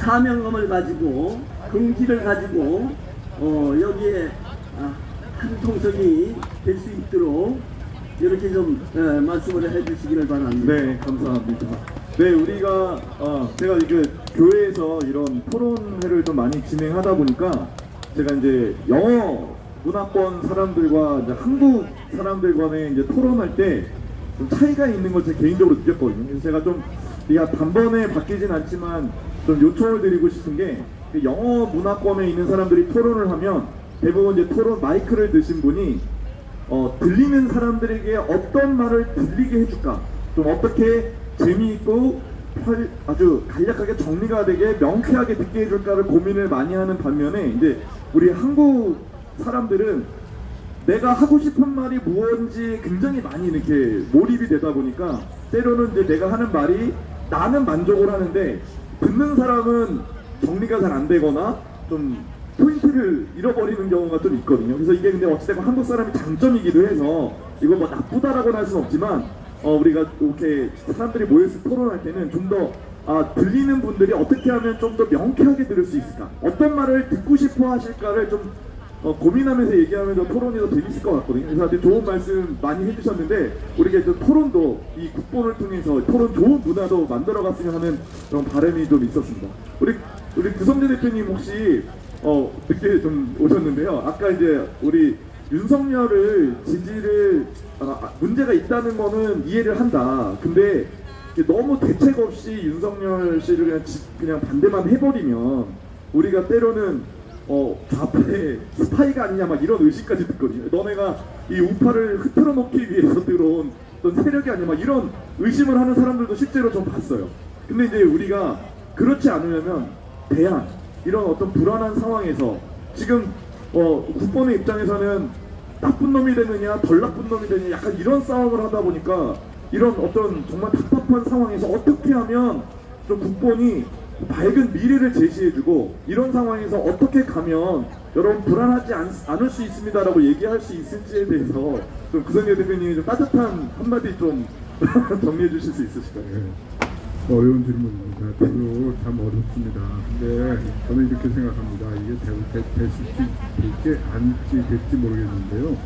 사명감을 가지고 긍지를 가지고 여기에 한 통성이 될 수 있도록 이렇게 좀 말씀을 해주시기를 바랍니다. 네, 감사합니다. 네, 우리가 제가 이게 교회에서 이런 토론회를 좀 많이 진행하다 보니까 제가 이제 영어 문화권 사람들과 이제 한국 사람들 간에 이제 토론할 때 좀 차이가 있는 걸 제 개인적으로 느꼈거든요. 그래서 제가 좀 단번에 바뀌진 않지만 좀 요청을 드리고 싶은 게 영어 문화권에 있는 사람들이 토론을 하면 대부분 이제 토론 마이크를 드신 분이 들리는 사람들에게 어떤 말을 들리게 해줄까, 좀 어떻게 재미있고 아주 간략하게 정리가 되게 명쾌하게 듣게 해줄까를 고민을 많이 하는 반면에 이제 우리 한국 사람들은 내가 하고 싶은 말이 무엇인지 굉장히 많이 이렇게 몰입이 되다 보니까 때로는 이제 내가 하는 말이 나는 만족을 하는데 듣는 사람은 정리가 잘 안 되거나 좀 포인트를 잃어버리는 경우가 좀 있거든요. 그래서 이게 근데 어찌됐건 한국 사람이 장점이기도 해서 이거 뭐 나쁘다라고는 할 수는 없지만 우리가 이렇게 사람들이 모여서 토론할 때는 좀 더 들리는 분들이 어떻게 하면 좀 더 명쾌하게 들을 수 있을까, 어떤 말을 듣고 싶어 하실까를 좀 고민하면서 얘기하면 더 토론이 더 재밌을 것 같거든요. 그래서 아주 좋은 말씀 많이 해주셨는데 우리가 좀 토론도 이 국본을 통해서 토론 좋은 문화도 만들어갔으면 하는 그런 바람이 좀 있었습니다. 우리 구성재 대표님 혹시 늦게 좀 오셨는데요. 아까 이제 우리 윤석열을 지지를 문제가 있다는 거는 이해를 한다. 근데 너무 대책 없이 윤석열 씨를 그냥 반대만 해버리면 우리가 때로는 좌파의 스파이가 아니냐 막 이런 의식까지 듣거든요. 너네가 이 우파를 흐트러 놓기 위해서 들어온 어떤 세력이 아니냐 막 이런 의심을 하는 사람들도 실제로 좀 봤어요. 근데 이제 우리가 그렇지 않으려면 대안, 이런 어떤 불안한 상황에서 지금 국본의 입장에서는 나쁜 놈이 되느냐 덜 나쁜 놈이 되느냐 약간 이런 싸움을 하다 보니까 이런 어떤 정말 답답한 상황에서 어떻게 하면 좀 국본이 밝은 미래를 제시해주고 이런 상황에서 어떻게 가면 여러분 불안하지 않을 수 있습니다라고 얘기할 수 있을지에 대해서 좀 구성재 대표님이 좀 따뜻한 한마디 좀 정리해 주실 수 있으실까요? 어려운 질문입니다. 저도 참 어렵습니다. 근데 저는 이렇게 생각합니다. 이게 될지 안지 될지 모르겠는데요.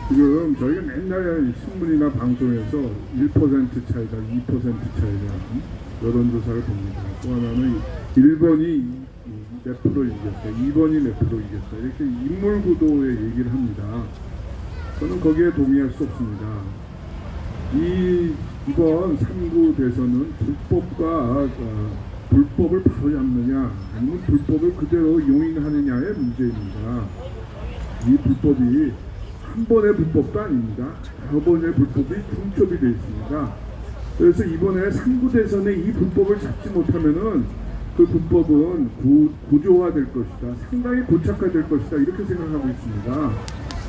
지금 저희가 맨날 신문이나 방송에서 1% 차이다, 2% 차이다 여론조사를 봅니다. 또 하나는 1번이 몇 프로 이겼다, 2번이 몇 프로 이겼다 이렇게 인물구도의 얘기를 합니다. 저는 거기에 동의할 수 없습니다. 이번 3구 대선은 불법을 바로잡느냐 아니면 불법을 그대로 용인하느냐의 문제입니다. 이 불법이 한 번의 불법도 아닙니다. 여러 번의 불법이 중첩이 되어 있습니다. 그래서 이번에 3구 대선에 이 불법을 잡지 못하면은 그 불법은 구조화될 것이다, 상당히 고착화될 것이다 이렇게 생각하고 있습니다.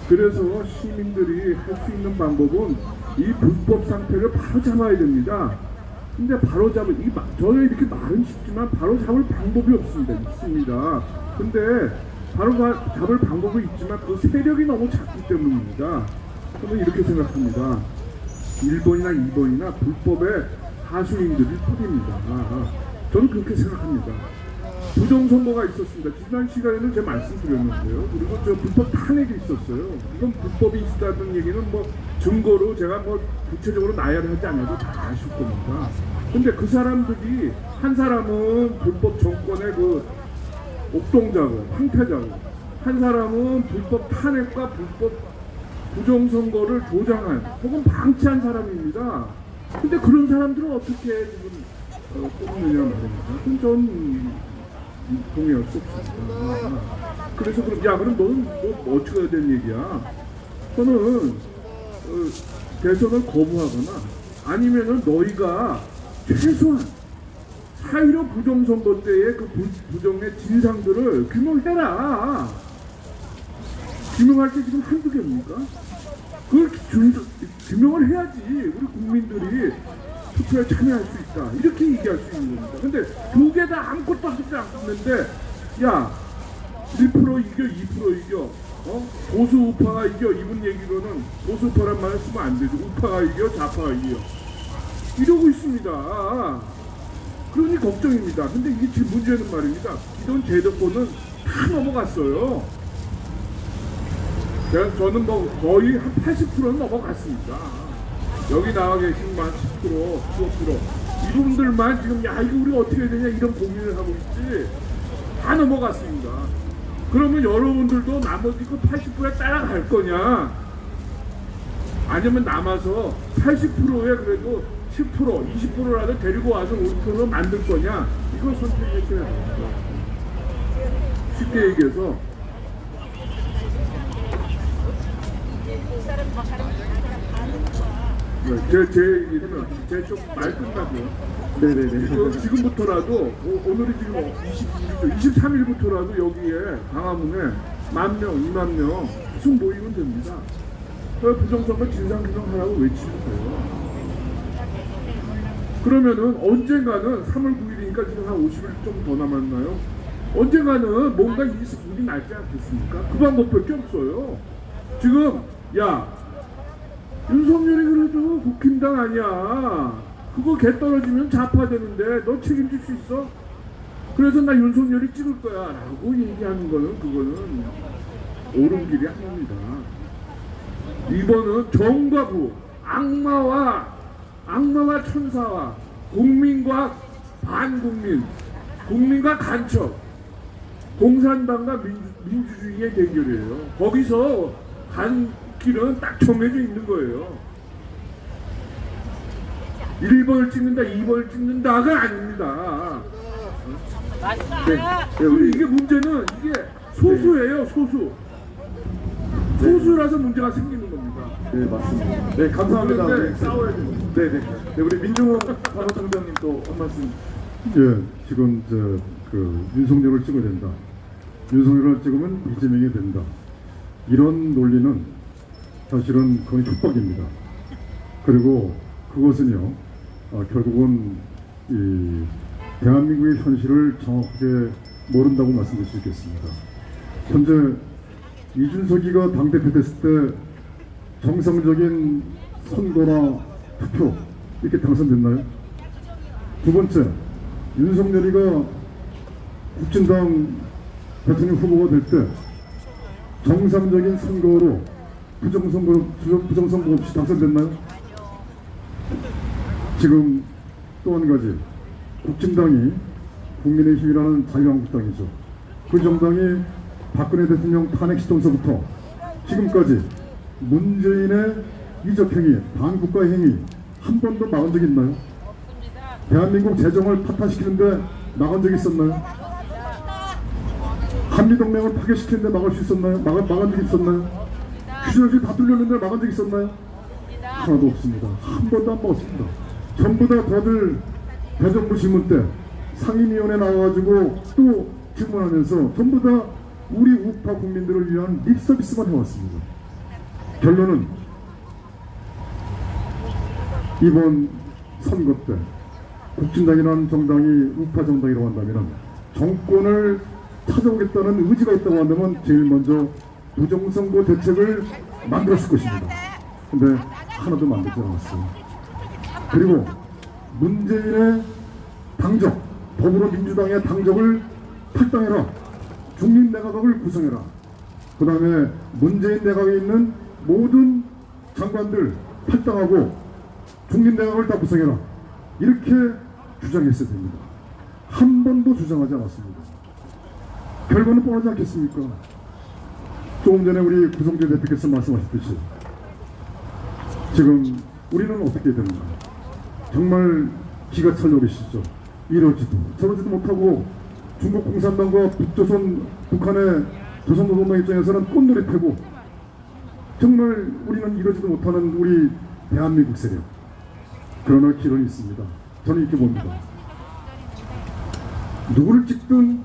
그래서 시민들이 할 수 있는 방법은 이 불법 상태를 바로 잡아야 됩니다. 근데 바로 잡을 저는 이렇게 말은 쉽지만 바로 잡을 방법이 있습니다. 근데 바로 잡을 방법이 있지만 그 세력이 너무 작기 때문입니다. 저는 이렇게 생각합니다. 1번이나 2번이나 불법의 하수인들일 뿐입니다. 저는 그렇게 생각합니다. 부정선거가 있었습니다. 지난 시간에는 제가 말씀드렸는데요. 그리고 저 불법 탄핵이 있었어요. 이건 불법이 있다는 얘기는 뭐 증거로 제가 뭐 구체적으로 나열하지 않아도 다 아실 겁니다. 근데 그 사람들이 한 사람은 불법 정권의 그 옥동자고 황태자고, 한 사람은 불법 탄핵과 불법 부정선거를 조장한 혹은 방치한 사람입니다. 근데 그런 사람들은 어떻게 지금 뽑느냐 말입니다. 그건 전 동의할 수 없습니다. 그래서 그럼 너는 뭐 어떻게 해야 되는 얘기야? 저는 대선을 거부하거나 아니면은 너희가 최소한 4.15 부정선거 때의 그 부정의 진상들을 규명해라. 규명할 게 지금 한두 개입니까? 그걸 규명을 해야지 우리 국민들이 투표에 참여할 수 있다 이렇게 얘기할 수 있는 겁니다. 근데 두 개 다 아무것도 하지 않는데 야 1% 이겨 2% 이겨 보수 우파가 이겨, 이분 얘기로는 보수 우파란 말을 쓰면 안 되죠. 우파가 이겨 좌파가 이겨 이러고 있습니다. 그러니까 걱정입니다. 근데 이게 지금 문제는 말입니다. 기존 제도권은 다 넘어갔어요. 저는 뭐 거의 한 80%는 넘어갔습니다. 여기 나와 계신 만 10%, 15% 이분들만 지금 야 이거 우리 어떻게 해야 되냐 이런 고민을 하고 있지 다 넘어갔습니다. 그러면 여러분들도 나머지 그 80%에 따라갈 거냐 아니면 남아서 80%에 그래도 10%, 20%라도 데리고 와서 5%로 만들 거냐 이걸 선택하셔야 됩니다. 쉽게 얘기해서 제 얘기는 제좀 말 끝나고요. 네네네. 지금부터라도 오늘이 지금 22일이죠. 23일부터라도 여기에 광화문에 10,000명, 20,000명 계속 모이면 됩니다. 부정선거 진상규명하라고 외치면 돼요. 그러면은 언젠가는 3월 9일이니까 지금 한 50일 좀 더 남았나요? 언젠가는 뭔가 일이 날지 않겠습니까? 그 방법밖에 없어요. 지금 야 윤석열이 그래도 국힘당 아니야. 그거 개 떨어지면 좌파되는데 너 책임질 수 있어? 그래서 나 윤석열이 찍을 거야 라고 얘기하는 거는 그거는 옳은 길이 아닙니다. 이번은 정과 부, 악마와 천사와 국민과 반국민, 국민과 간첩, 공산당과 민주주의의 대결이에요. 거기서 간 길은 딱 정해져 있는 거예요. 1번을 찍는다, 2번을 찍는다가 아닙니다. 네, 이게 문제는 이게 소수예요, 소수. 소수라서 문제가 생기는 겁니다. 네, 맞습니다. 네, 감사합니다. 그런데 싸워야 됩니다. 네네. 네, 우리 민중호 사무총장님 또 한 말씀. 예, 지금 윤석열을 찍어야 된다. 윤석열을 찍으면 이재명이 된다. 이런 논리는 사실은 거의 협박입니다. 그리고 그것은요, 결국은 이 대한민국의 현실을 정확하게 모른다고 말씀드릴 수 있겠습니다. 현재 이준석이가 당대표 됐을 때 정상적인 선거나 투표 이렇게 당선됐나요? 두 번째, 윤석열이가 국진당 대통령 후보가 될 때 정상적인 선거로 부정선거 없이 당선됐나요? 지금 또 한 가지, 국진당이 국민의힘이라는 자유한국당이죠. 그 정당이 박근혜 대통령 탄핵 시점서부터 지금까지 문재인의 이적행위, 반국가 행위 한 번도 막은 적 있나요? 대한민국 재정을 파탄시키는데 막은 적 있었나요? 한미동맹을 파괴시키는데 막을 수 있었나요? 막은 적 있었나요? 휴전실 다 뚫렸는데 막은 적 있었나요? 하나도 없습니다. 한 번도 안 막았습니다. 전부 다 다들 대정부 질문 때 상임위원회 나와가지고 또 질문하면서 전부 다 우리 우파 국민들을 위한 립서비스만 해왔습니다. 결론은 이번 선거 때 국진당이라는 정당이 우파 정당이라고 한다면 정권을 찾아오겠다는 의지가 있다고 한다면 제일 먼저 부정선거 대책을 만들었을 것입니다. 근데 하나도 만들지 않았어요. 그리고 문재인의 당적, 더불어민주당의 당적을 탈당해라. 중립내각을 구성해라. 그 다음에 문재인 내각에 있는 모든 장관들 탈당하고 중립내각을 다 구성해라. 이렇게 주장했어야 됩니다. 한 번도 주장하지 않았습니다. 결과는 뻔하지 않겠습니까? 조금 전에 우리 구성재 대표께서 말씀하셨듯이 지금 우리는 어떻게 해야 되는가? 정말 기가 찰려오시죠. 이러지도 저러지도 못하고 중국 공산당과 북조선, 북한의 조선노동당 입장에서는 꽃놀이 패고 정말 우리는 이러지도 못하는 우리 대한민국 세력. 그러나 길은 있습니다. 저는 이렇게 봅니다. 누구를 찍든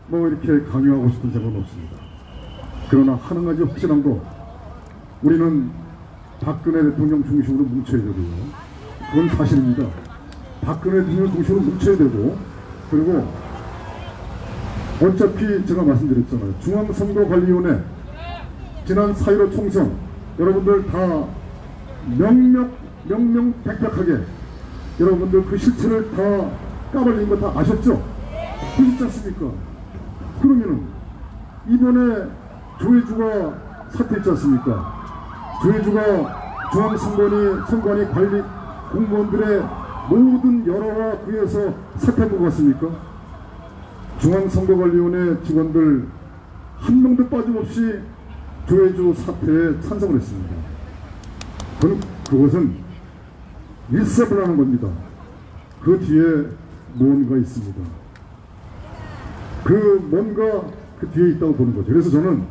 뭐 이렇게 강요하고 싶은 생각은 없습니다. 그러나 한 가지 확실한 거, 우리는 박근혜 대통령 중심으로 뭉쳐야 되고요. 그건 사실입니다. 박근혜 대통령 중심으로 뭉쳐야 되고, 그리고 어차피 제가 말씀드렸잖아요. 중앙선거관리위원회 지난 4.15 총선 여러분들 다 명명백백하게 여러분들 그 실체를 다 까발린 거 다 아셨죠? 그렇지 않습니까? 그러면은 이번에 조혜주가 사퇴했지 않습니까? 조혜주가 중앙선관위 관리 공무원들의 모든 열화와 구에서 사퇴한 것 같습니까? 중앙선거관리위원회 직원들 한 명도 빠짐없이 조혜주 사퇴에 찬성을 했습니다. 그것은 일사불란한 겁니다. 그 뒤에 뭔가 있습니다. 그 뭔가 그 뒤에 있다고 보는 거죠. 그래서 저는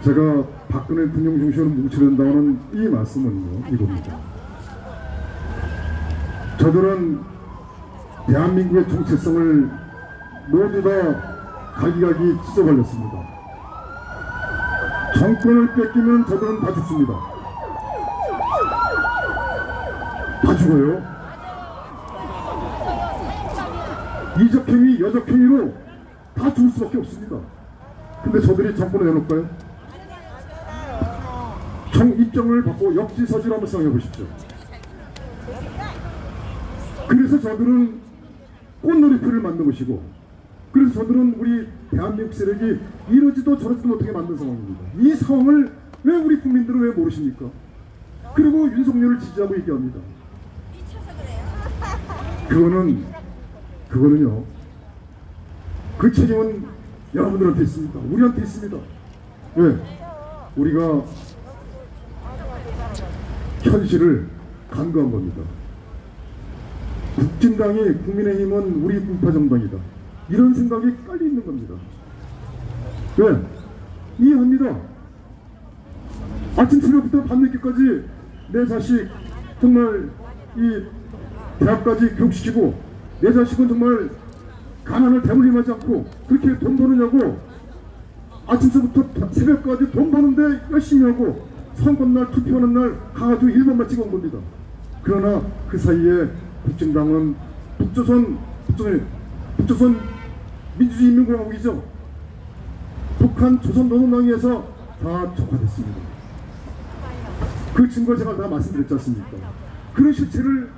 제가 박근혜 대통령 중심으로 뭉쳐야 된다는 이 말씀은요, 이겁니다. 저들은 대한민국의 정체성을 모두 다 갈기갈기 찢어버렸습니다. 정권을 뺏기면 저들은 다 죽습니다. 다 죽어요. 이적행위, 여적행위로 다 죽을 수밖에 없습니다. 근데 저들이 정권을 내놓을까요? 입장을 받고 역지사지를 한번 생각해 보십시오. 그래서 저들은 꽃놀이표를 만든 것이고, 그래서 저들은 우리 대한민국 세력이 이러지도 저러지도 못하게 만든 상황입니다. 이 상황을 왜 우리 국민들은 왜 모르십니까? 그리고 윤석열을 지지하고 얘기합니다. 그거는요, 그 책임은 여러분들한테 있습니다. 우리한테 있습니다. 왜? 우리가 현실을 간과한 겁니다. 국진당이 국민의힘은 우리 우파정당이다, 이런 생각이 깔려 있는 겁니다. 왜? 이해합니다. 아침 새벽부터 밤늦게까지 내 자식 정말 이 대학까지 교육시키고 내 자식은 정말 가난을 대물림하지 않고 그렇게 돈 버느냐고 아침서부터 새벽까지 돈 버는데 열심히 하고 선거날 투표하는 날 가가지고 1번만 찍어온 겁니다. 그러나 그 사이에 국진당은 북조선 민주주의인민공화국이죠. 북한 조선노동당에서 다 적화됐습니다. 그 증거 제가 다 말씀드렸지 않습니까? 그런 실체를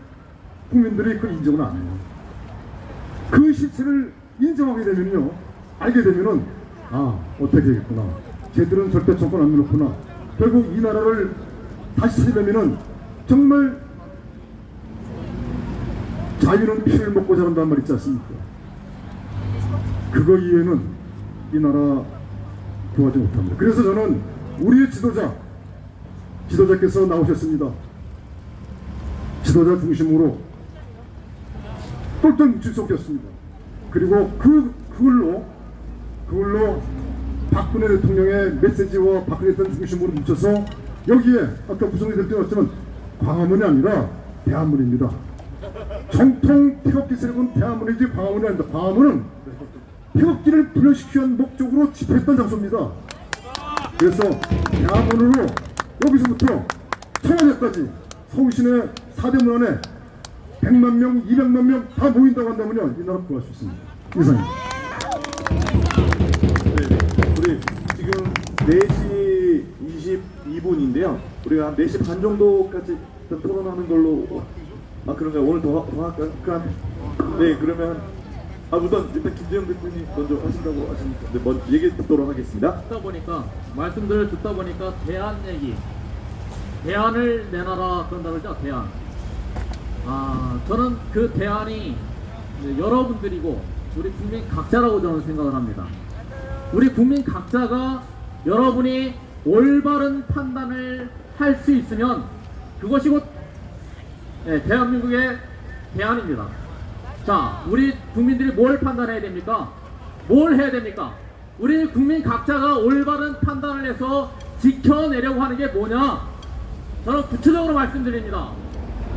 국민들이 그 인정을 안 해요. 그 실체를 인정하게 되면요, 알게 되면은 어떻게 되겠구나, 쟤들은 절대 정권 안 내놓구나, 결국 이 나라를 다시 찾으려면은 정말 자유는 피를 먹고 자란다는 말 있지 않습니까? 그거 이외에는 이 나라 구하지 못합니다. 그래서 저는 우리의 지도자께서 나오셨습니다. 지도자 중심으로 똘똘 뭉칠 수 없겠습니다. 그리고 그걸로 박근혜 대통령의 메시지와 박근혜 대통령 중심으로 뭉쳐서 여기에 아까 구성이 될 때는 왔지만 광화문이 아니라 대한문입니다. 정통 태극기 세력은 대한문이지 광화문이 아닙니다. 광화문은 태극기를 분열시키기 위한 목적으로 집회했던 장소입니다. 그래서 대한문으로 여기서부터 청와대까지 서울시내 4대문 안에 100만 명, 200만 명 다 모인다고 한다면요, 이 나라 구할 수 있습니다. 이상입니다. 우리 지금 4시 22분인데요. 우리가 한 4시 반 정도까지 일단 토론하는 걸로. 그런가요? 오늘 더 할까요? 네, 그러면 우선 일단 김재영 대표님 먼저 하신다고 하시니까 먼저 얘기 듣도록 하겠습니다. 말씀들을 듣다 보니까 대안 얘기, 대안을 내놔라 그런다 그러죠. 대안. 저는 그 대안이 여러분들이고 우리 국민 각자라고 저는 생각을 합니다. 우리 국민 각자가 여러분이 올바른 판단을 할 수 있으면 그것이 곧 대한민국의 대안입니다. 자, 우리 국민들이 뭘 판단해야 됩니까? 뭘 해야 됩니까? 우리 국민 각자가 올바른 판단을 해서 지켜내려고 하는 게 뭐냐? 저는 구체적으로 말씀드립니다.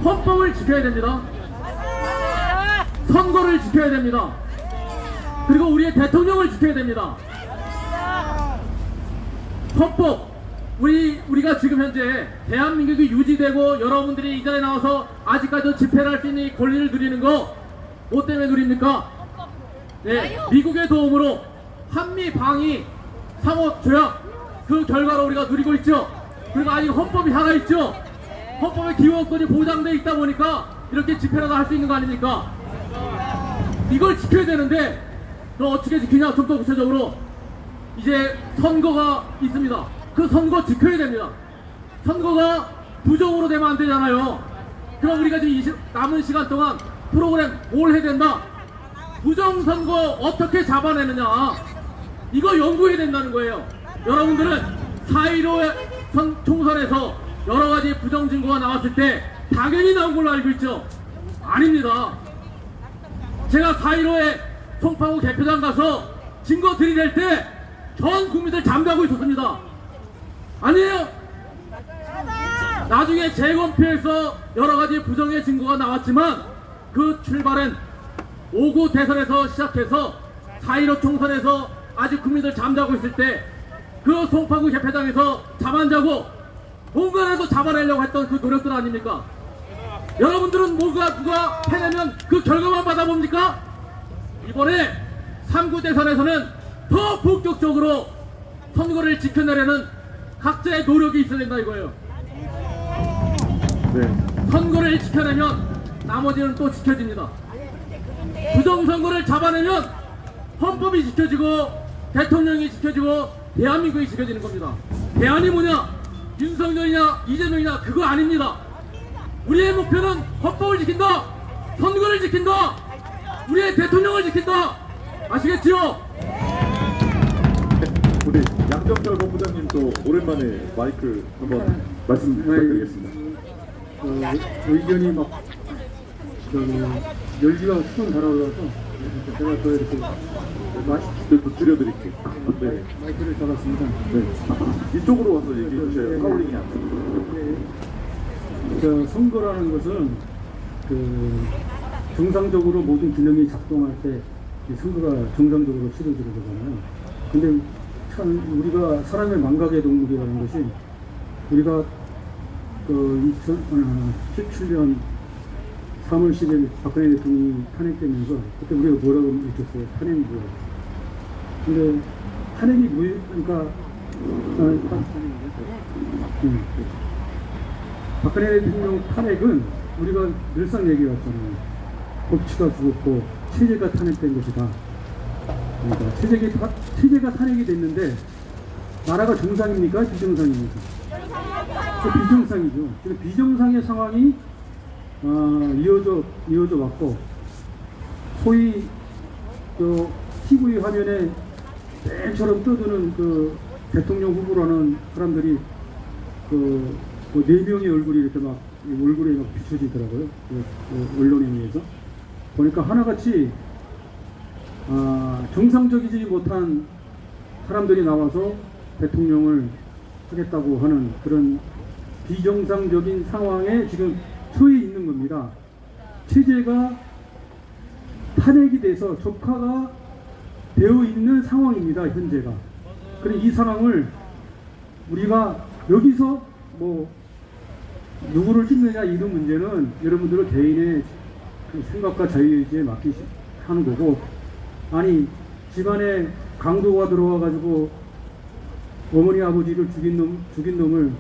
헌법을 지켜야 됩니다. 선거를 지켜야 됩니다. 그리고 우리의 대통령을 지켜야 됩니다. 헌법, 우리가 지금 현재 대한민국이 유지되고 여러분들이 이 자리에 나와서 아직까지도 집회를 할 수 있는 이 권리를 누리는 거 뭐 때문에 누립니까? 네, 미국의 도움으로 한미 방위 상호 조약 그 결과로 우리가 누리고 있죠. 그리고 아직 헌법이 살아있죠. 헌법의 기본권이 보장되어 있다 보니까 이렇게 집회라도 할 수 있는 거 아닙니까? 이걸 지켜야 되는데 너 어떻게 지키냐? 좀 더 구체적으로 이제 선거가 있습니다. 그 선거 지켜야 됩니다. 선거가 부정으로 되면 안 되잖아요. 그럼 우리가 지금 남은 시간 동안 프로그램 뭘 해야 된다? 부정선거 어떻게 잡아내느냐, 이거 연구해야 된다는 거예요. 여러분들은 4.15 총선에서 여러가지 부정증거가 나왔을 때 당연히 나온 걸로 알고 있죠? 아닙니다. 제가 4.15에 송파구 개표장 가서 증거 들이댈 때 전 국민들 잠자고 있었습니다. 아니에요? 나중에 재검표에서 여러가지 부정의 증거가 나왔지만 그 출발은 5구 대선에서 시작해서 4.15 총선에서 아직 국민들 잠자고 있을 때 그 송파구 개표장에서 잠 안 자고 뭔가라도 잡아내려고 했던 그 노력들 아닙니까? 여러분들은 누가 해내면 그 결과만 받아봅니까? 이번에 3구 대선에서는 더 본격적으로 선거를 지켜내려는 각자의 노력이 있어야 된다 이거예요. 네. 선거를 지켜내면 나머지는 또 지켜집니다. 부정선거를 잡아내면 헌법이 지켜지고 대통령이 지켜지고 대한민국이 지켜지는 겁니다. 대안이 뭐냐? 윤석열이냐 이재명이냐 그거 아닙니다. 우리의 목표는 헌법을 지킨다, 선거를 지킨다, 우리의 대통령을 지킨다. 아시겠지요? 우리 양정철 본부장님 또 오랜만에 마이크 한번 말씀 부탁드리겠습니다. 의견이 막 열기가 수분 달아올라서 제가 또 이렇게 또 줄여드릴게요. 네. 마이크를 잡았습니다. 네. 이쪽으로 와서 얘기해 주셔요. 파울링이 안 돼요. 선거라는 것은 정상적으로 모든 균형이 작동할 때 이 선거가 정상적으로 치러지게 되잖아요. 근데 참 우리가 사람의 망각의 동물이라는 것이 우리가 2017년 3월 10일 박근혜 대통령이 탄핵되면서 그때 우리가 뭐라고 외쳤어요? 탄핵이 뭐야? 근데 탄핵이 그러니까 박근혜 대통령 탄핵은 우리가 늘상 얘기해왔잖아요. 법치가 죽었고 체제가 탄핵된 것이다. 그러니까 체제가 탄핵이 됐는데 나라가 정상입니까? 비정상입니까? 비정상이죠. 그래서 비정상의 상황이 이어져 왔고, 소위 TV 화면에 땡처럼 떠드는 그 대통령 후보라는 사람들이 네 명의 얼굴이 이렇게 막 얼굴에 막 비춰지더라고요. 언론에 의해서 보니까 하나같이 정상적이지 못한 사람들이 나와서 대통령을 하겠다고 하는 그런 비정상적인 상황에 지금 처해 있는 겁니다. 체제가 탄핵이 돼서 적화가 되어 있는 상황입니다. 현재가. 그래 이 상황을 우리가 여기서 뭐 누구를 찍느냐 이런 문제는 여러분들의 개인의 그 생각과 자유의지에 하는 거고, 아니 집안에 강도가 들어와 가지고 어머니 아버지를 죽인 놈을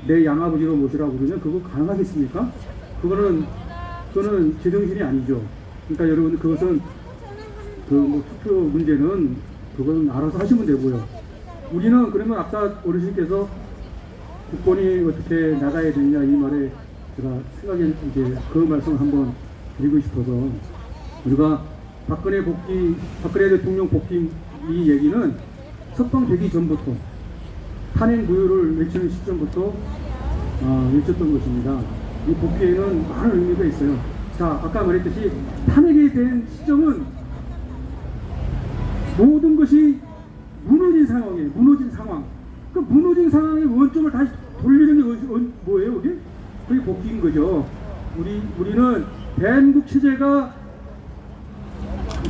내 양아버지로 모시라고 그러면 그거 가능하겠습니까? 그거는 제정신이 아니죠. 그러니까 여러분 그것은 투표 문제는 그건 알아서 하시면 되고요. 우리는 그러면 아까 어르신께서 국권이 어떻게 나가야 되느냐 이 말에 제가 생각에 이제 그 말씀을 한번 드리고 싶어서, 우리가 박근혜 대통령 복귀 이 얘기는 석방되기 전부터 탄핵 무효를 외치는 시점부터 외쳤던 것입니다. 이 복귀에는 많은 의미가 있어요. 자, 아까 말했듯이 탄핵이 된 시점은 모든 것이 무너진 상황이에요. 무너진 상황. 그 무너진 상황의 원점을 다시 돌리는 게 뭐예요? 그게 복귀인 거죠. 우리는 대한민국 체제가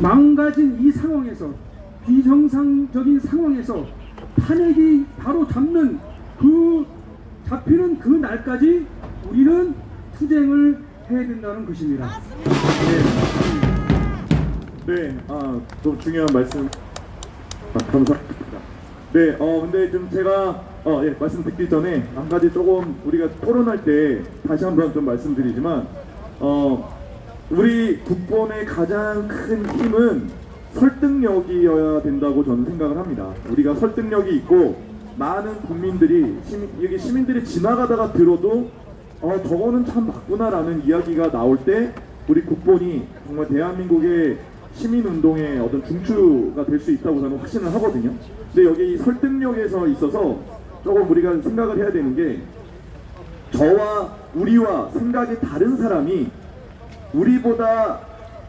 망가진 이 상황에서, 비정상적인 상황에서 탄핵이 바로 잡히는 그 날까지 우리는 투쟁을 해야 된다는 것입니다. 네, 또 중요한 말씀 감사합니다. 네, 근데 좀 제가 말씀 듣기 전에 한 가지 조금 우리가 토론할 때 다시 한번 좀 말씀드리지만 우리 국본의 가장 큰 힘은 설득력이어야 된다고 저는 생각을 합니다. 우리가 설득력이 있고 많은 국민들이 여기 시민들이 지나가다가 들어도 저거는 참 맞구나라는 이야기가 나올 때 우리 국본이 정말 대한민국의 시민운동의 어떤 중추가 될 수 있다고 저는 확신을 하거든요. 근데 여기 이 설득력에서 있어서 조금 우리가 생각을 해야 되는 게 저와 우리와 생각이 다른 사람이 우리보다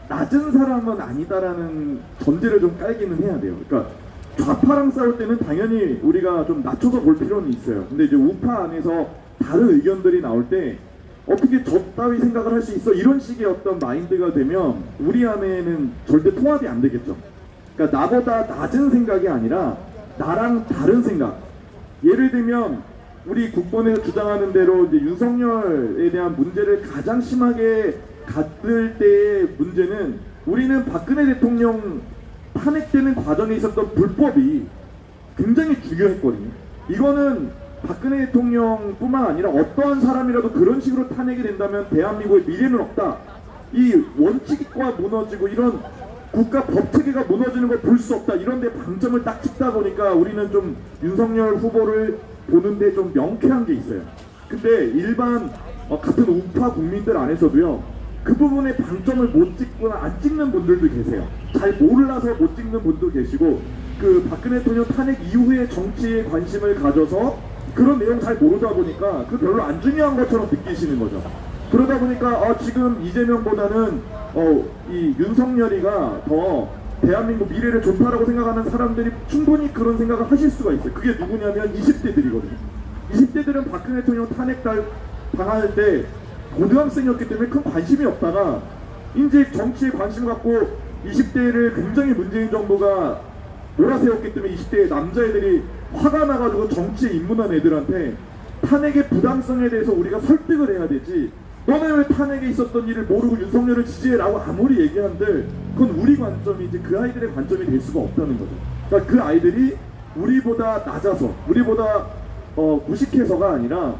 낮은 사람은 아니다라는 전제를 좀 깔기는 해야 돼요. 그러니까 좌파랑 싸울 때는 당연히 우리가 좀 낮춰서 볼 필요는 있어요. 근데 이제 우파 안에서 다른 의견들이 나올 때 어떻게 저 따위 생각을 할 수 있어? 이런 식의 어떤 마인드가 되면 우리 안에는 절대 통합이 안 되겠죠. 그러니까 나보다 낮은 생각이 아니라 나랑 다른 생각. 예를 들면 우리 국본에서 주장하는 대로 이제 윤석열에 대한 문제를 가장 심하게 갖을 때의 문제는 우리는 박근혜 대통령 탄핵되는 과정에 있었던 불법이 굉장히 중요했거든요. 이거는 박근혜 대통령뿐만 아니라 어떠한 사람이라도 그런 식으로 탄핵이 된다면 대한민국의 미래는 없다. 이 원칙과 무너지고 이런 국가 법체계가 무너지는 걸 볼 수 없다. 이런 데 방점을 딱 찍다 보니까 우리는 좀 윤석열 후보를 보는데 좀 명쾌한 게 있어요. 근데 일반 같은 우파 국민들 안에서도요. 그 부분에 방점을 못 찍거나 안 찍는 분들도 계세요. 잘 몰라서 못 찍는 분도 계시고 그 박근혜 대통령 탄핵 이후에 정치에 관심을 가져서 그런 내용 잘 모르다 보니까 그 별로 안 중요한 것처럼 느끼시는 거죠. 그러다 보니까 지금 이재명보다는 이 윤석열이가 더 대한민국 미래를 좋다라고 생각하는 사람들이 충분히 그런 생각을 하실 수가 있어요. 그게 누구냐면 20대들이거든요. 20대들은 박근혜 대통령 탄핵 당할 때 고등학생이었기 때문에 큰 관심이 없다가 이제 정치에 관심 갖고 20대를 굉장히 문재인 정부가 몰아세웠기 때문에 20대 남자애들이 화가 나가지고 정치에 입문한 애들한테 탄핵의 부당성에 대해서 우리가 설득을 해야 되지, 너네 왜 탄핵에 있었던 일을 모르고 윤석열을 지지해라고 아무리 얘기한들 그건 우리 관점이지 그 아이들의 관점이 될 수가 없다는 거죠. 그러니까 그 아이들이 우리보다 낮아서 우리보다 무식해서가 아니라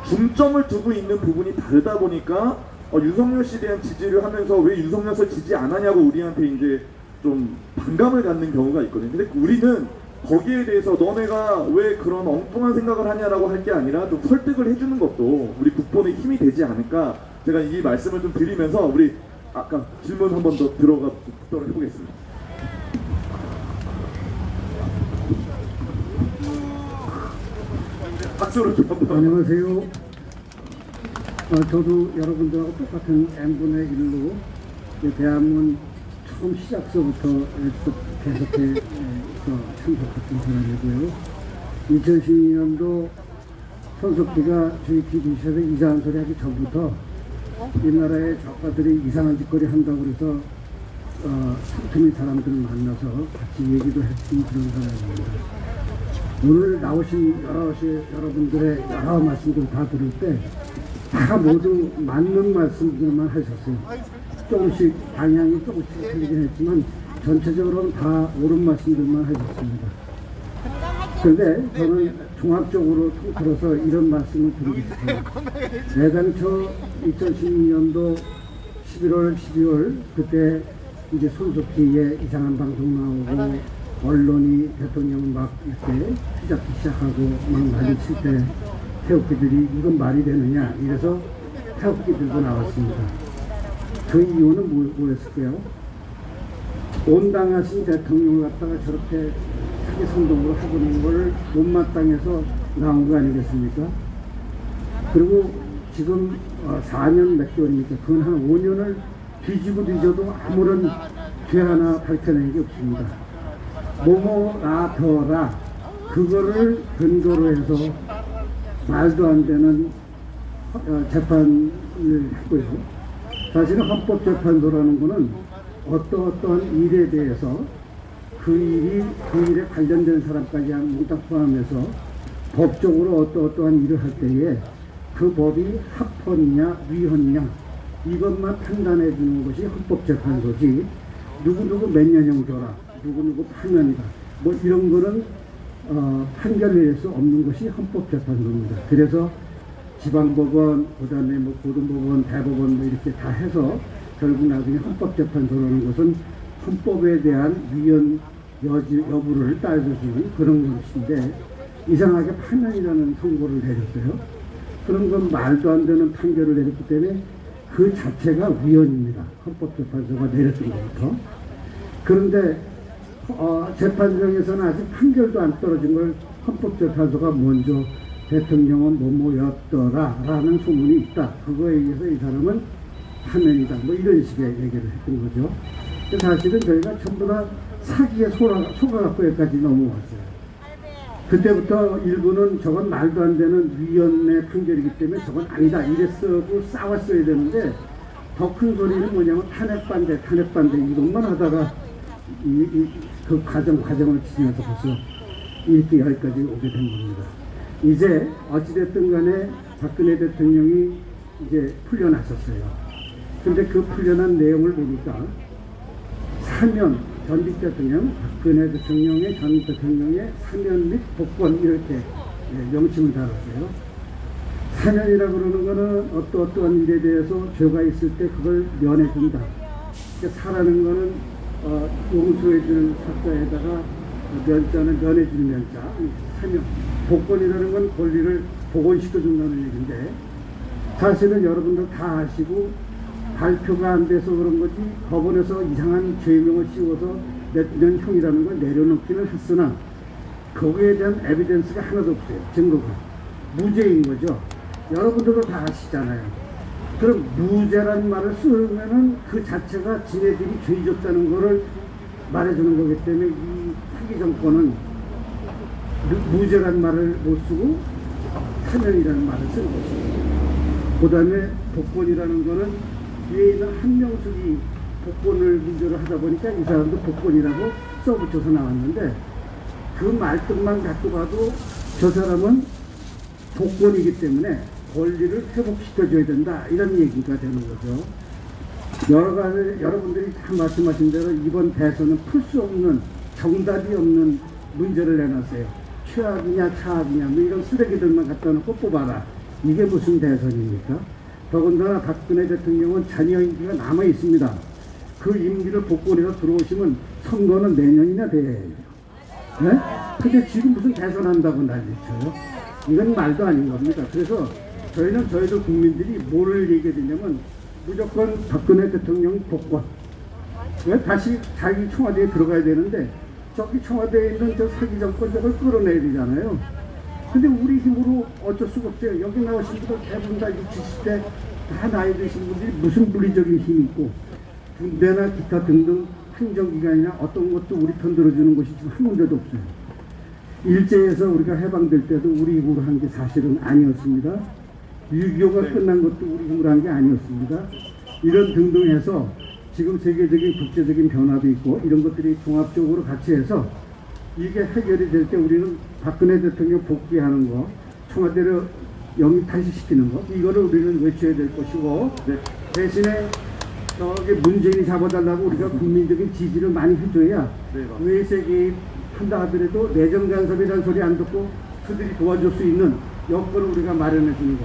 중점을 두고 있는 부분이 다르다 보니까 윤석열 씨에 대한 지지를 하면서 왜 윤석열 씨 지지 안 하냐고 우리한테 이제 좀 반감을 갖는 경우가 있거든요. 근데 우리는 거기에 대해서 너네가 왜 그런 엉뚱한 생각을 하냐라고 할 게 아니라 좀 설득을 해주는 것도 우리 국본의 힘이 되지 않을까, 제가 이 말씀을 좀 드리면서 우리 아까 질문 한 번 더 들어가 보도록 해보겠습니다. 박수로 좀 한번. 안녕하세요. 저도 여러분들하고 똑같은 n분의 1로 대한문 처음 시작서부터 계속해서 참석했던 사람이고요. 2012년도 손석희가 저희 TV쇼에서 이상한 소리 하기 전부터 이 나라의 좌파들이 이상한 짓거리 한다고 그래서 틈틈이 사람들을 만나서 같이 얘기도 했던 그런 사람입니다. 오늘 나오신 여러분들의 여러 말씀들 다 들을 때 다 모두 맞는 말씀들만 하셨어요. 조금씩 방향이 조금씩 틀리긴 했지만 전체적으로는 다 옳은 말씀들만 하셨습니다. 그런데 저는 종합적으로 통틀어서 이런 말씀을 드리고 싶어요. 애당초 2012년도 11월, 12월 그때 이제 손석희의 이상한 방송 나오고 언론이 대통령을 막 이렇게 휘잡기 시작하고 막 난리칠 때 태극기들이 이건 말이 되느냐 이래서 태극기 들고 나왔습니다. 그 이유는 뭐였을까요? 온당하신 대통령을 갖다가 저렇게 사기 선동으로 하고 있는 걸 못마땅해서 나온 거 아니겠습니까? 그리고 지금 4년 몇 개월입니까? 그건 한 5년을 뒤지고 뒤져도 아무런 죄 하나 밝혀낸 게 없습니다. 뭐뭐라 더라 그거를 근거로 해서 말도 안 되는 재판을 했고요. 사실은 헌법재판소라는 거는 어떠한 일에 대해서 그 일에 관련된 사람까지 몽땅 포함해서 법적으로 어떠한 일을 할 때에 그 법이 합헌이냐 위헌이냐 이것만 판단해 주는 것이 헌법재판소지, 누구누구 몇 년형 줘라, 누구누구 파면이다 뭐 이런 거는 판결을 낼 수 없는 것이 헌법재판소입니다. 그래서 지방법원, 그다음에 뭐 고등법원, 대법원 뭐 이렇게 다 해서 결국 나중에 헌법재판소라는 것은 헌법에 대한 위헌 여부를 따져주는 그런 것인데 이상하게 파면이라는 선고를 내렸어요. 그런 건 말도 안 되는 판결을 내렸기 때문에 그 자체가 위헌입니다. 헌법재판소가 내렸던 것부터. 그런데 재판정에서는 아직 판결도 안 떨어진 걸 헌법재판소가 먼저 대통령은 뭐뭐였더라 라는 소문이 있다. 그거에 의해서 이 사람은 파면이다. 뭐 이런 식의 얘기를 했던 거죠. 사실은 저희가 전부 다 사기에 속아갖고 여기까지 넘어왔어요. 그때부터 일부는 저건 말도 안 되는 위헌의 판결이기 때문에 저건 아니다 이랬어도 싸웠어야 되는데 더 큰 소리는 뭐냐면 탄핵반대 이것만 하다가 그 과정을 지나서 벌써 이렇게 여기까지 오게 된 겁니다. 이제 어찌됐든 간에 박근혜 대통령이 이제 풀려나셨어요. 근데 그 풀려난 내용을 보니까 사면 전직 대통령, 박근혜 대통령의 전 대통령의 사면 및 복권 이렇게 명칭을 달았어요. 사면이라고 그러는 거는 어떠한 일에 대해서 죄가 있을 때 그걸 면해준다. 사라는 거는 용서해주는 사자에다가 면자는 면해주는 면자, 사면. 복권이라는 건 권리를 복원시켜준다는 얘기인데 사실은 여러분들 다 아시고 발표가 안 돼서 그런 거지 법원에서 이상한 죄명을 씌워서 몇 년형이라는 걸 내려놓기는 했으나 거기에 대한 에비던스가 하나도 없어요. 증거가. 무죄인 거죠. 여러분들도 다 아시잖아요. 그럼 무죄라는 말을 쓰면은 그 자체가 지네들이 죄졌다는 거를 말해주는 거기 때문에 이 사기 정권은 무죄라는 말을 못 쓰고 사면이라는 말을 쓰는 것입니다. 그 다음에 복권이라는 거는 뒤에 있는 한명숙이 복권을 문제로 하다 보니까 이 사람도 복권이라고 써붙여서 나왔는데 그 말뜻만 갖고 봐도 저 사람은 복권이기 때문에 권리를 회복시켜줘야 된다 이런 얘기가 되는 거죠. 여러 가지 여러분들이 다 말씀하신 대로 이번 대선은 풀 수 없는 정답이 없는 문제를 내놨어요. 최악이냐 차악이냐 뭐 이런 쓰레기들만 갖다 놓고 뽑아라. 이게 무슨 대선입니까? 더군다나 박근혜 대통령은 자녀 임기가 남아 있습니다. 그 임기를 복권해서 들어오시면 선거는 내년이나 돼야 해요. 네? 근데 지금 무슨 대선한다고 난리쳐요? 이건 말도 아닌 겁니다. 그래서 저희들 국민들이 뭐를 얘기해야 되냐면 무조건 박근혜 대통령 복권. 왜 다시 자기 청와대에 들어가야 되는데 저기 청와대에 있는 저 사기 정권 저걸 끌어내야 되잖아요. 근데 우리 힘으로 어쩔 수가 없어요. 여기 나오신 분들 대부분 다 60, 70대 다 나이 드신 분들이 무슨 물리적인 힘이 있고 군대나 기타 등등 행정기관이나 어떤 것도 우리 편 들어주는 것이 지금 한 군데도 없어요. 일제에서 우리가 해방될 때도 우리 힘으로 한 게 사실은 아니었습니다. 6.25가 끝난 것도 우리 힘으로 한 게 아니었습니다. 이런 등등 해서 지금 세계적인 국제적인 변화도 있고 이런 것들이 종합적으로 같이 해서 이게 해결이 될 때 우리는 박근혜 대통령 복귀하는 거, 청와대를 영입 다시 시키는 거, 이거를 우리는 외쳐야 될 것이고, 대신에 저기 문재인이 잡아달라고 우리가 국민적인 지지를 많이 해줘야 외세 개입한다 하더라도 내정 간섭이라는 소리 안 듣고 그들이 도와줄 수 있는 여건을 우리가 마련해 주는 거.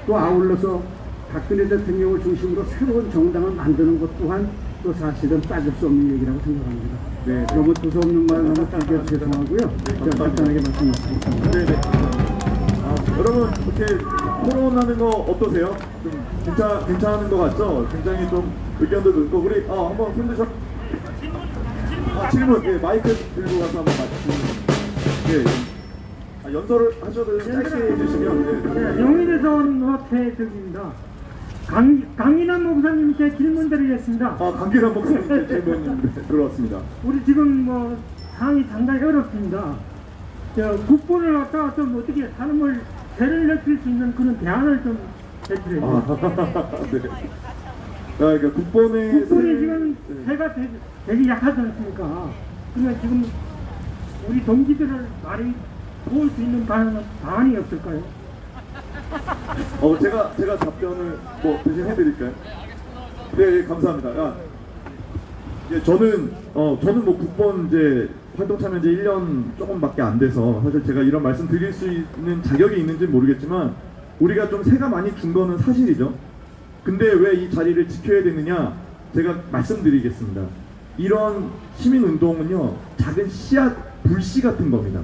또 아울러서 박근혜 대통령을 중심으로 새로운 정당을 만드는 것 또한 또 사실은 빠질 수 없는 얘기라고 생각합니다. 네, 너무 두서없는 말 너무 길게 죄송하고요. 제가 간단하게 말씀드리겠습니다. 네네. 여러분 이렇게 토론하는 거 어떠세요? 좀 괜찮은 거 같죠? 굉장히 좀 의견도 듣고 우리 한번 힘드셔. 질문. 예, 마이크 들고 가서 한번 맞추시면. 예. 연설을 하셔도 짧게 해주시면. 네, 용인에서 온 최덕입니다. 강인한 목사님께 질문 드리겠습니다. 강인한 목사님께 질문 들어왔습니다. 우리 지금 상황이 상당히 어렵습니다. 국본을 갖다가 좀 어떻게 사람을 죄를 넓힐 수 있는 그런 대안을 좀 제출해주세요. 네. 그러니까 국본이 지금 세가 되게 약하지 않습니까? 그러면 지금 우리 동지들을 많이 도울 수 있는 방안이 없을까요? 제가 답변을 대신 해드릴까요? 네, 감사합니다. 저는 국본 이제 활동 참여한 지 1년 조금밖에 안 돼서 사실 제가 이런 말씀 드릴 수 있는 자격이 있는지 모르겠지만 우리가 좀 세가 많이 준 거는 사실이죠. 근데 왜 이 자리를 지켜야 되느냐? 제가 말씀드리겠습니다. 이런 시민운동은요, 작은 씨앗, 불씨 같은 겁니다.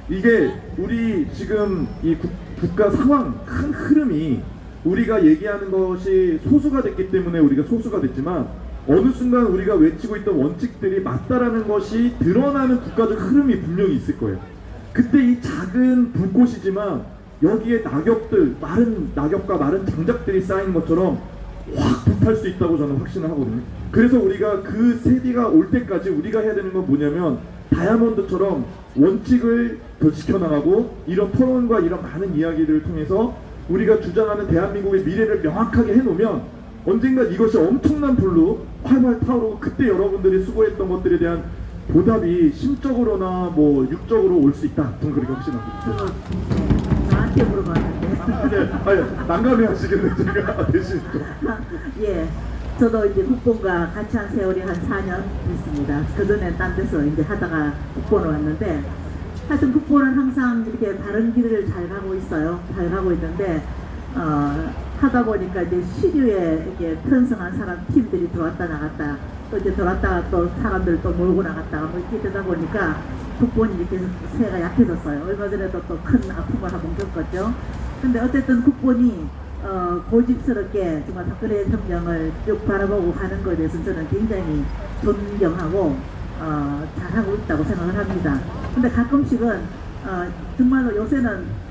이게 우리 지금 이 국가 상황, 큰 흐름이 우리가 얘기하는 것이 소수가 됐기 때문에 우리가 소수가 됐지만 어느 순간 우리가 외치고 있던 원칙들이 맞다라는 것이 드러나는 국가적 흐름이 분명히 있을 거예요. 그때 이 작은 불꽃이지만 여기에 낙엽들, 마른 낙엽과 마른 장작들이 쌓인 것처럼 확 불탈 수 있다고 저는 확신을 하거든요. 그래서 우리가 그 세대가 올 때까지 우리가 해야 되는 건 뭐냐면 다이아몬드처럼 원칙을 더 지켜나가고 이런 토론과 이런 많은 이야기들을 통해서 우리가 주장하는 대한민국의 미래를 명확하게 해놓으면 언젠가 이것이 엄청난 불로 활활 타오르고 그때 여러분들이 수고했던 것들에 대한 보답이 심적으로나 뭐 육적으로 올 수 있다. 저는 그렇게 확신합니다. 저한테 물어봤는데. 난감해 하시겠네, 제가 대신. 예. 저도 이제 국본과 같이 한 세월이 한 4년 됐습니다. 그전에 딴 데서 이제 하다가 국본을 왔는데, 하여튼 국본은 항상 이렇게 바른 길을 잘 가고 있어요. 잘 가고 있는데, 하다 보니까 이제 시류에 이렇게 편성한 사람 팀들이 들어왔다 나갔다, 또 이제 들어왔다가 또 사람들 또 몰고 나갔다가 뭐 이렇게 되다 보니까 국본이 이렇게 세가 약해졌어요. 얼마 전에도 또 큰 아픔을 한번 겪었죠. 근데 어쨌든 국본이 고집스럽게 정말 박근혜 대통령을 쭉 바라보고 가는 것에 대해서 저는 굉장히 존경하고 잘하고 있다고 생각을 합니다. 근데 가끔씩은 정말로 요새는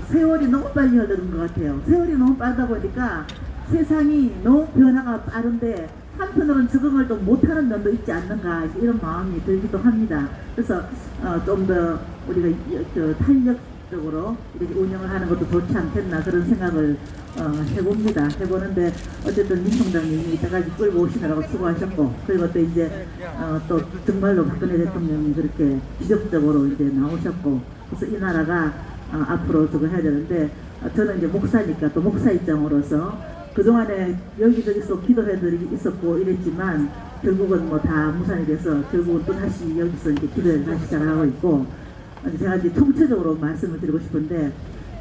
세월이 너무 빨리 흐르는 것 같아요. 세월이 너무 빠르다 보니까 세상이 너무 변화가 빠른데 한편으로는 적응을 또 못하는 면도 있지 않는가 이런 마음이 들기도 합니다. 그래서 좀 더 우리가 탄력적으로 이렇게 운영을 하는 것도 좋지 않겠나 그런 생각을 해봅니다. 해보는데 어쨌든 민 총장님이 이때까지 끌고 오시느라고 수고하셨고, 그리고 또 이제 또 정말로 박근혜 대통령이 그렇게 기적적으로 이제 나오셨고, 그래서 이 나라가 앞으로 저거 해야 되는데, 저는 이제 목사니까 또 목사 입장으로서 그동안에 여기저기서 기도회들이 있었고 이랬지만 결국은 뭐 다 무산이 돼서 결국은 또 다시 여기서 이제 기도회를 다시 시작하고 있고, 제가 이제 총체적으로 말씀을 드리고 싶은데,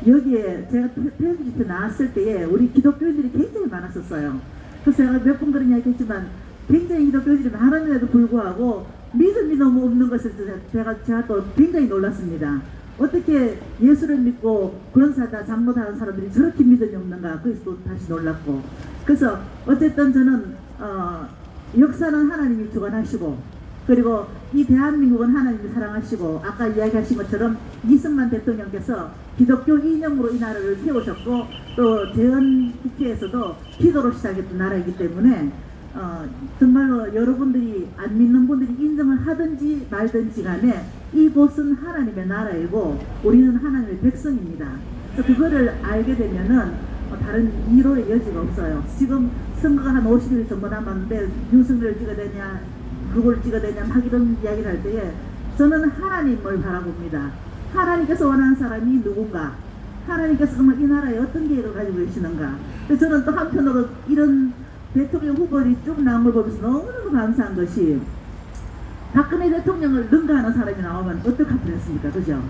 여기에 제가 태극기 집회 나왔을 때에 우리 기독교인들이 굉장히 많았었어요. 그래서 제가 몇 번 그런 이야기 했지만 굉장히 기독교인들이 많은데도 불구하고 믿음이 너무 없는 것을 제가 또 굉장히 놀랐습니다. 어떻게 예수를 믿고 권사다 장로다는 사람들이 저렇게 믿음이 없는가, 그래서 또 다시 놀랐고, 그래서 어쨌든 저는 역사는 하나님이 주관하시고, 그리고 이 대한민국은 하나님이 사랑하시고, 아까 이야기하신 것처럼 이승만 대통령께서 기독교 이념으로 이 나라를 세우셨고, 또 대헌국회에서도 기도로 시작했던 나라이기 때문에 정말로 여러분들이 안 믿는 분들이 인정을 하든지 말든지 간에 이곳은 하나님의 나라이고 우리는 하나님의 백성입니다. 그래서 그거를 알게 되면은 다른 이로의 여지가 없어요. 지금 선거가 한 50일 정도 남았는데 윤석열을 찍어야 되냐 그걸 찍어야 되냐 막 이런 이야기를 할 때에 저는 하나님을 바라봅니다. 하나님께서 원하는 사람이 누군가, 하나님께서 정말 이 나라에 어떤 계획을 가지고 계시는가. 그래서 저는 또 한편으로 이런 대통령 후보들이 쭉 나온 걸 보면서 너무너무 감사한 것이, 박근혜 대통령을 능가하는 사람이 나오면 어떡할 뻔했습니까? 그죠?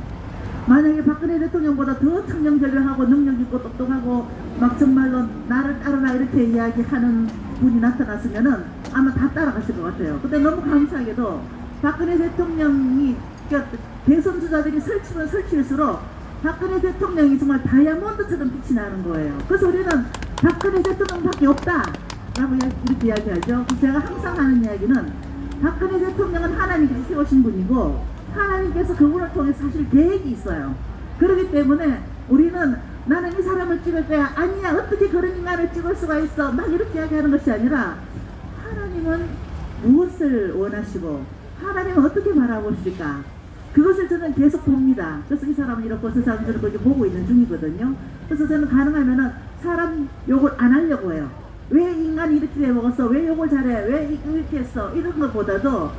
만약에 박근혜 대통령보다 더 청렴절벽하고 능력 있고 똑똑하고 막 정말로 나를 따르라 이렇게 이야기하는 분이 나타났으면은 아마 다 따라갔을 것 같아요. 근데 너무 감사하게도 박근혜 대통령이, 대선 주자들이 설치면 설치일수록 박근혜 대통령이 정말 다이아몬드처럼 빛이 나는 거예요. 그래서 우리는 박근혜 대통령밖에 없다 라고 이렇게 이야기하죠. 그래서 제가 항상 하는 이야기는 박근혜 대통령은 하나님께서 세우신 분이고 하나님께서 그분을 통해서 사실 계획이 있어요. 그렇기 때문에 우리는 나는 이 사람을 찍을 거야, 아니야 어떻게 그런 인간을 찍을 수가 있어 막 이렇게 이야기하는 것이 아니라, 하나님은 무엇을 원하시고 하나님은 어떻게 바라보실까, 그것을 저는 계속 봅니다. 그래서 이 사람은 이렇고 저 사람은 저렇게 보고 있는 중이거든요. 그래서 저는 가능하면은 사람 욕을 안 하려고 해요. 왜 인간이 이렇게 해먹었어, 왜 욕을 잘해, 왜 이렇게 했어, 이런 것보다도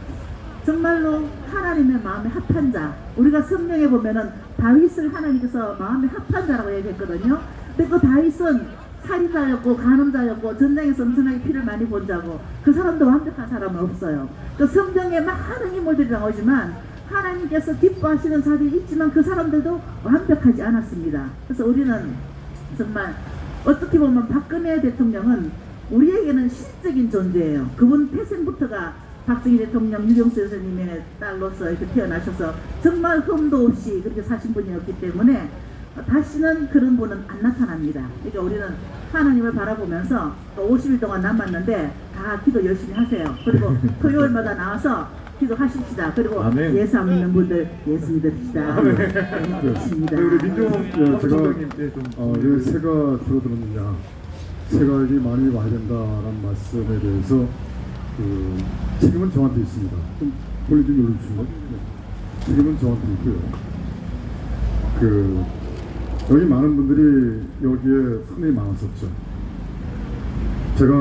정말로 하나님의 마음에 합한 자, 우리가 성경에 보면은 다윗을 하나님께서 마음에 합한 자라고 얘기했거든요. 근데 그 다윗은 살인자였고 간음자였고 전쟁에서 엄청나게 피를 많이 본 자고, 그 사람도 완벽한 사람은 없어요. 그 성경에 많은 인물들이 나오지만 하나님께서 기뻐하시는 자들이 있지만 그 사람들도 완벽하지 않았습니다. 그래서 우리는 정말 어떻게 보면 박근혜 대통령은 우리에게는 신적인 존재예요. 그분 태생부터가 박정희 대통령, 유경수 여사님의 딸로서 이렇게 태어나셔서 정말 흠도 없이 그렇게 사신 분이었기 때문에 다시는 그런 분은 안 나타납니다. 그러니까 우리는 하나님을 바라보면서 또 50일 동안 남았는데 다 기도 열심히 하세요. 그리고 토요일마다 나와서 기도하십시다. 그리고 아멘. 예수 안 믿는 분들 예수 믿읍시다. 그렇습니다. 네, 우리 민종원 제가 사무총장님 왜 새가 줄어드느냐, 새가이 많이 와야 된다라는 말씀에 대해서 책임은 저한테 있습니다. 좀 볼리 좀 눌러주시면. 책임은 저한테 있고요. 여기 많은 분들이 여기에 상당히 많았었죠. 제가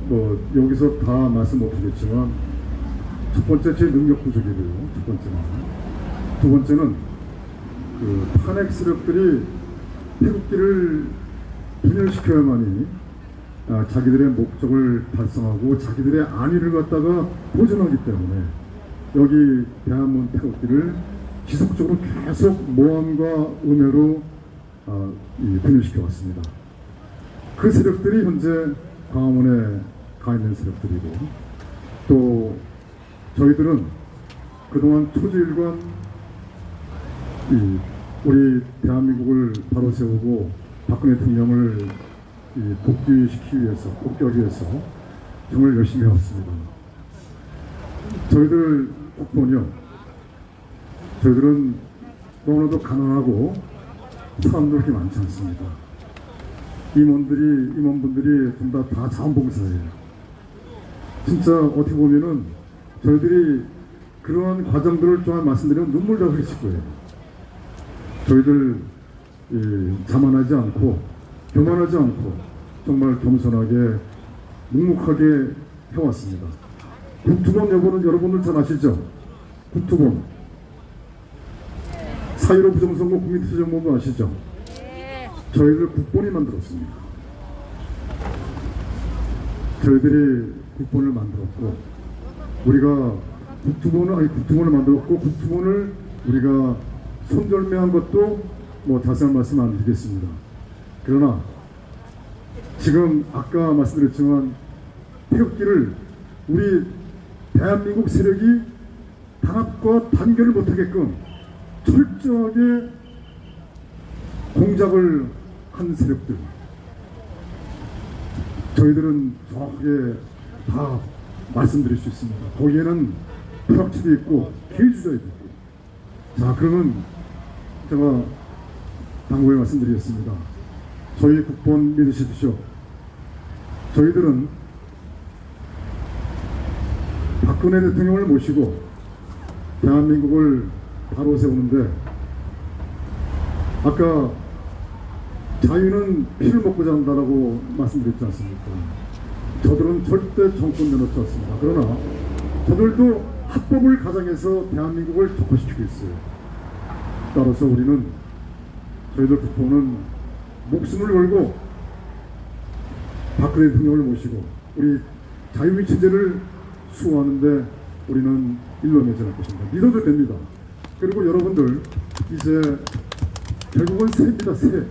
뭐 여기서 다 말씀 못 드리겠지만 첫 번째 제 능력 부족이고요. 첫 번째는. 두 번째는 탄핵 세력들이 태극기를 분열시켜야만이 자기들의 목적을 달성하고 자기들의 안위를 갖다가 보존하기 때문에 여기 대한문 태극기를 지속적으로 계속 모함과 음해로 분열시켜 왔습니다. 그 세력들이 현재 광화문에 가 있는 세력들이고, 또 저희들은 그동안 초지일관 우리 대한민국을 바로 세우고 박근혜 대통령을 복귀시키기 위해서, 복귀하기 위해서 정말 열심히 해왔습니다. 저희들 국본이요, 저희들은 너무나도 가난하고 사람도 그렇게 많지 않습니다. 임원분들이 전부 다 자원봉사예요. 진짜 어떻게 보면은 저희들이 그러한 과정들을 좀 말씀드리면 눈물 다 흘리실 거예요. 저희들 자만하지 않고 교만하지 않고 정말 겸손하게 묵묵하게 해왔습니다. 국투본 여부는 여러분들 잘 아시죠? 국투본 4.15 부정선거 국민투쟁본부 아시죠? 저희들 국본이 만들었습니다. 저희들이 국본을 만들었고, 우리가 국투본을 만들었고, 국투본을 우리가 손절매한 것도 뭐 자세한 말씀 안 드리겠습니다. 그러나 지금 아까 말씀드렸지만 태극기를 우리 대한민국 세력이 단합과 단결을 못하게끔 철저하게 공작을 한 세력들, 저희들은 정확하게 다 말씀드릴 수 있습니다. 거기에는 프락치도 있고 기회주자도 있고. 자, 그러면 제가 당부에 말씀드리겠습니다. 저희 국본 믿으십시오. 저희들은 박근혜 대통령을 모시고 대한민국을 바로 세우는데, 아까 자유는 피를 먹고자 한다라고 말씀드렸지 않습니까? 저들은 절대 정권 내놓지 않습니다. 그러나 저들도 합법을 가장해서 대한민국을 적화시키고 있어요. 따라서 우리는, 저희들 국본은 목숨을 걸고 박근혜 대통령을 모시고 우리 자유의 체제를 수호하는데 우리는 일러내지 않을 것입니다. 믿어도 됩니다. 그리고 여러분들 이제 결국은 새입니다. 새.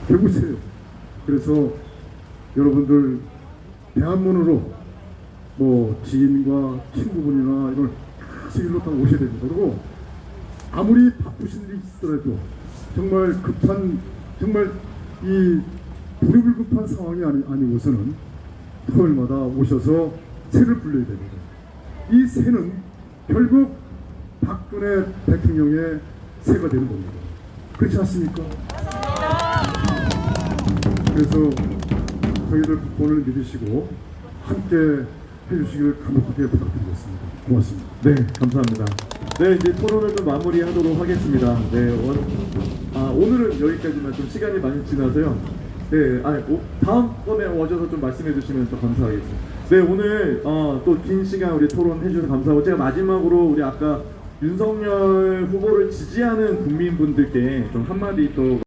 결국 새예요. 그래서 여러분들 대한문으로 뭐 지인과 친구분이나 이걸 계속 일로 다 오셔야 됩니다. 그리고 아무리 바쁘신 일이 있더라도 정말 급한, 정말 이 부르불 급한 상황이 아니고서는 토요일마다 오셔서 새를 불러야 됩니다. 이 새는 결국 박근혜 대통령의 새가 되는 겁니다. 그렇지 않습니까? 그래서 저희들 국본을 믿으시고 함께 해주시길 간곡하게 부탁드리겠습니다. 고맙습니다. 네, 감사합니다. 네, 이제 토론을 좀 마무리하도록 하겠습니다. 네, 오늘은 여기까지만, 좀 시간이 많이 지나서요. 네, 다음번에 오셔서 좀 말씀해 주시면 더 감사하겠습니다. 네, 오늘 또 긴 시간 우리 토론 해주셔서 감사하고, 제가 마지막으로 우리 아까 윤석열 후보를 지지하는 국민분들께 좀 한마디 또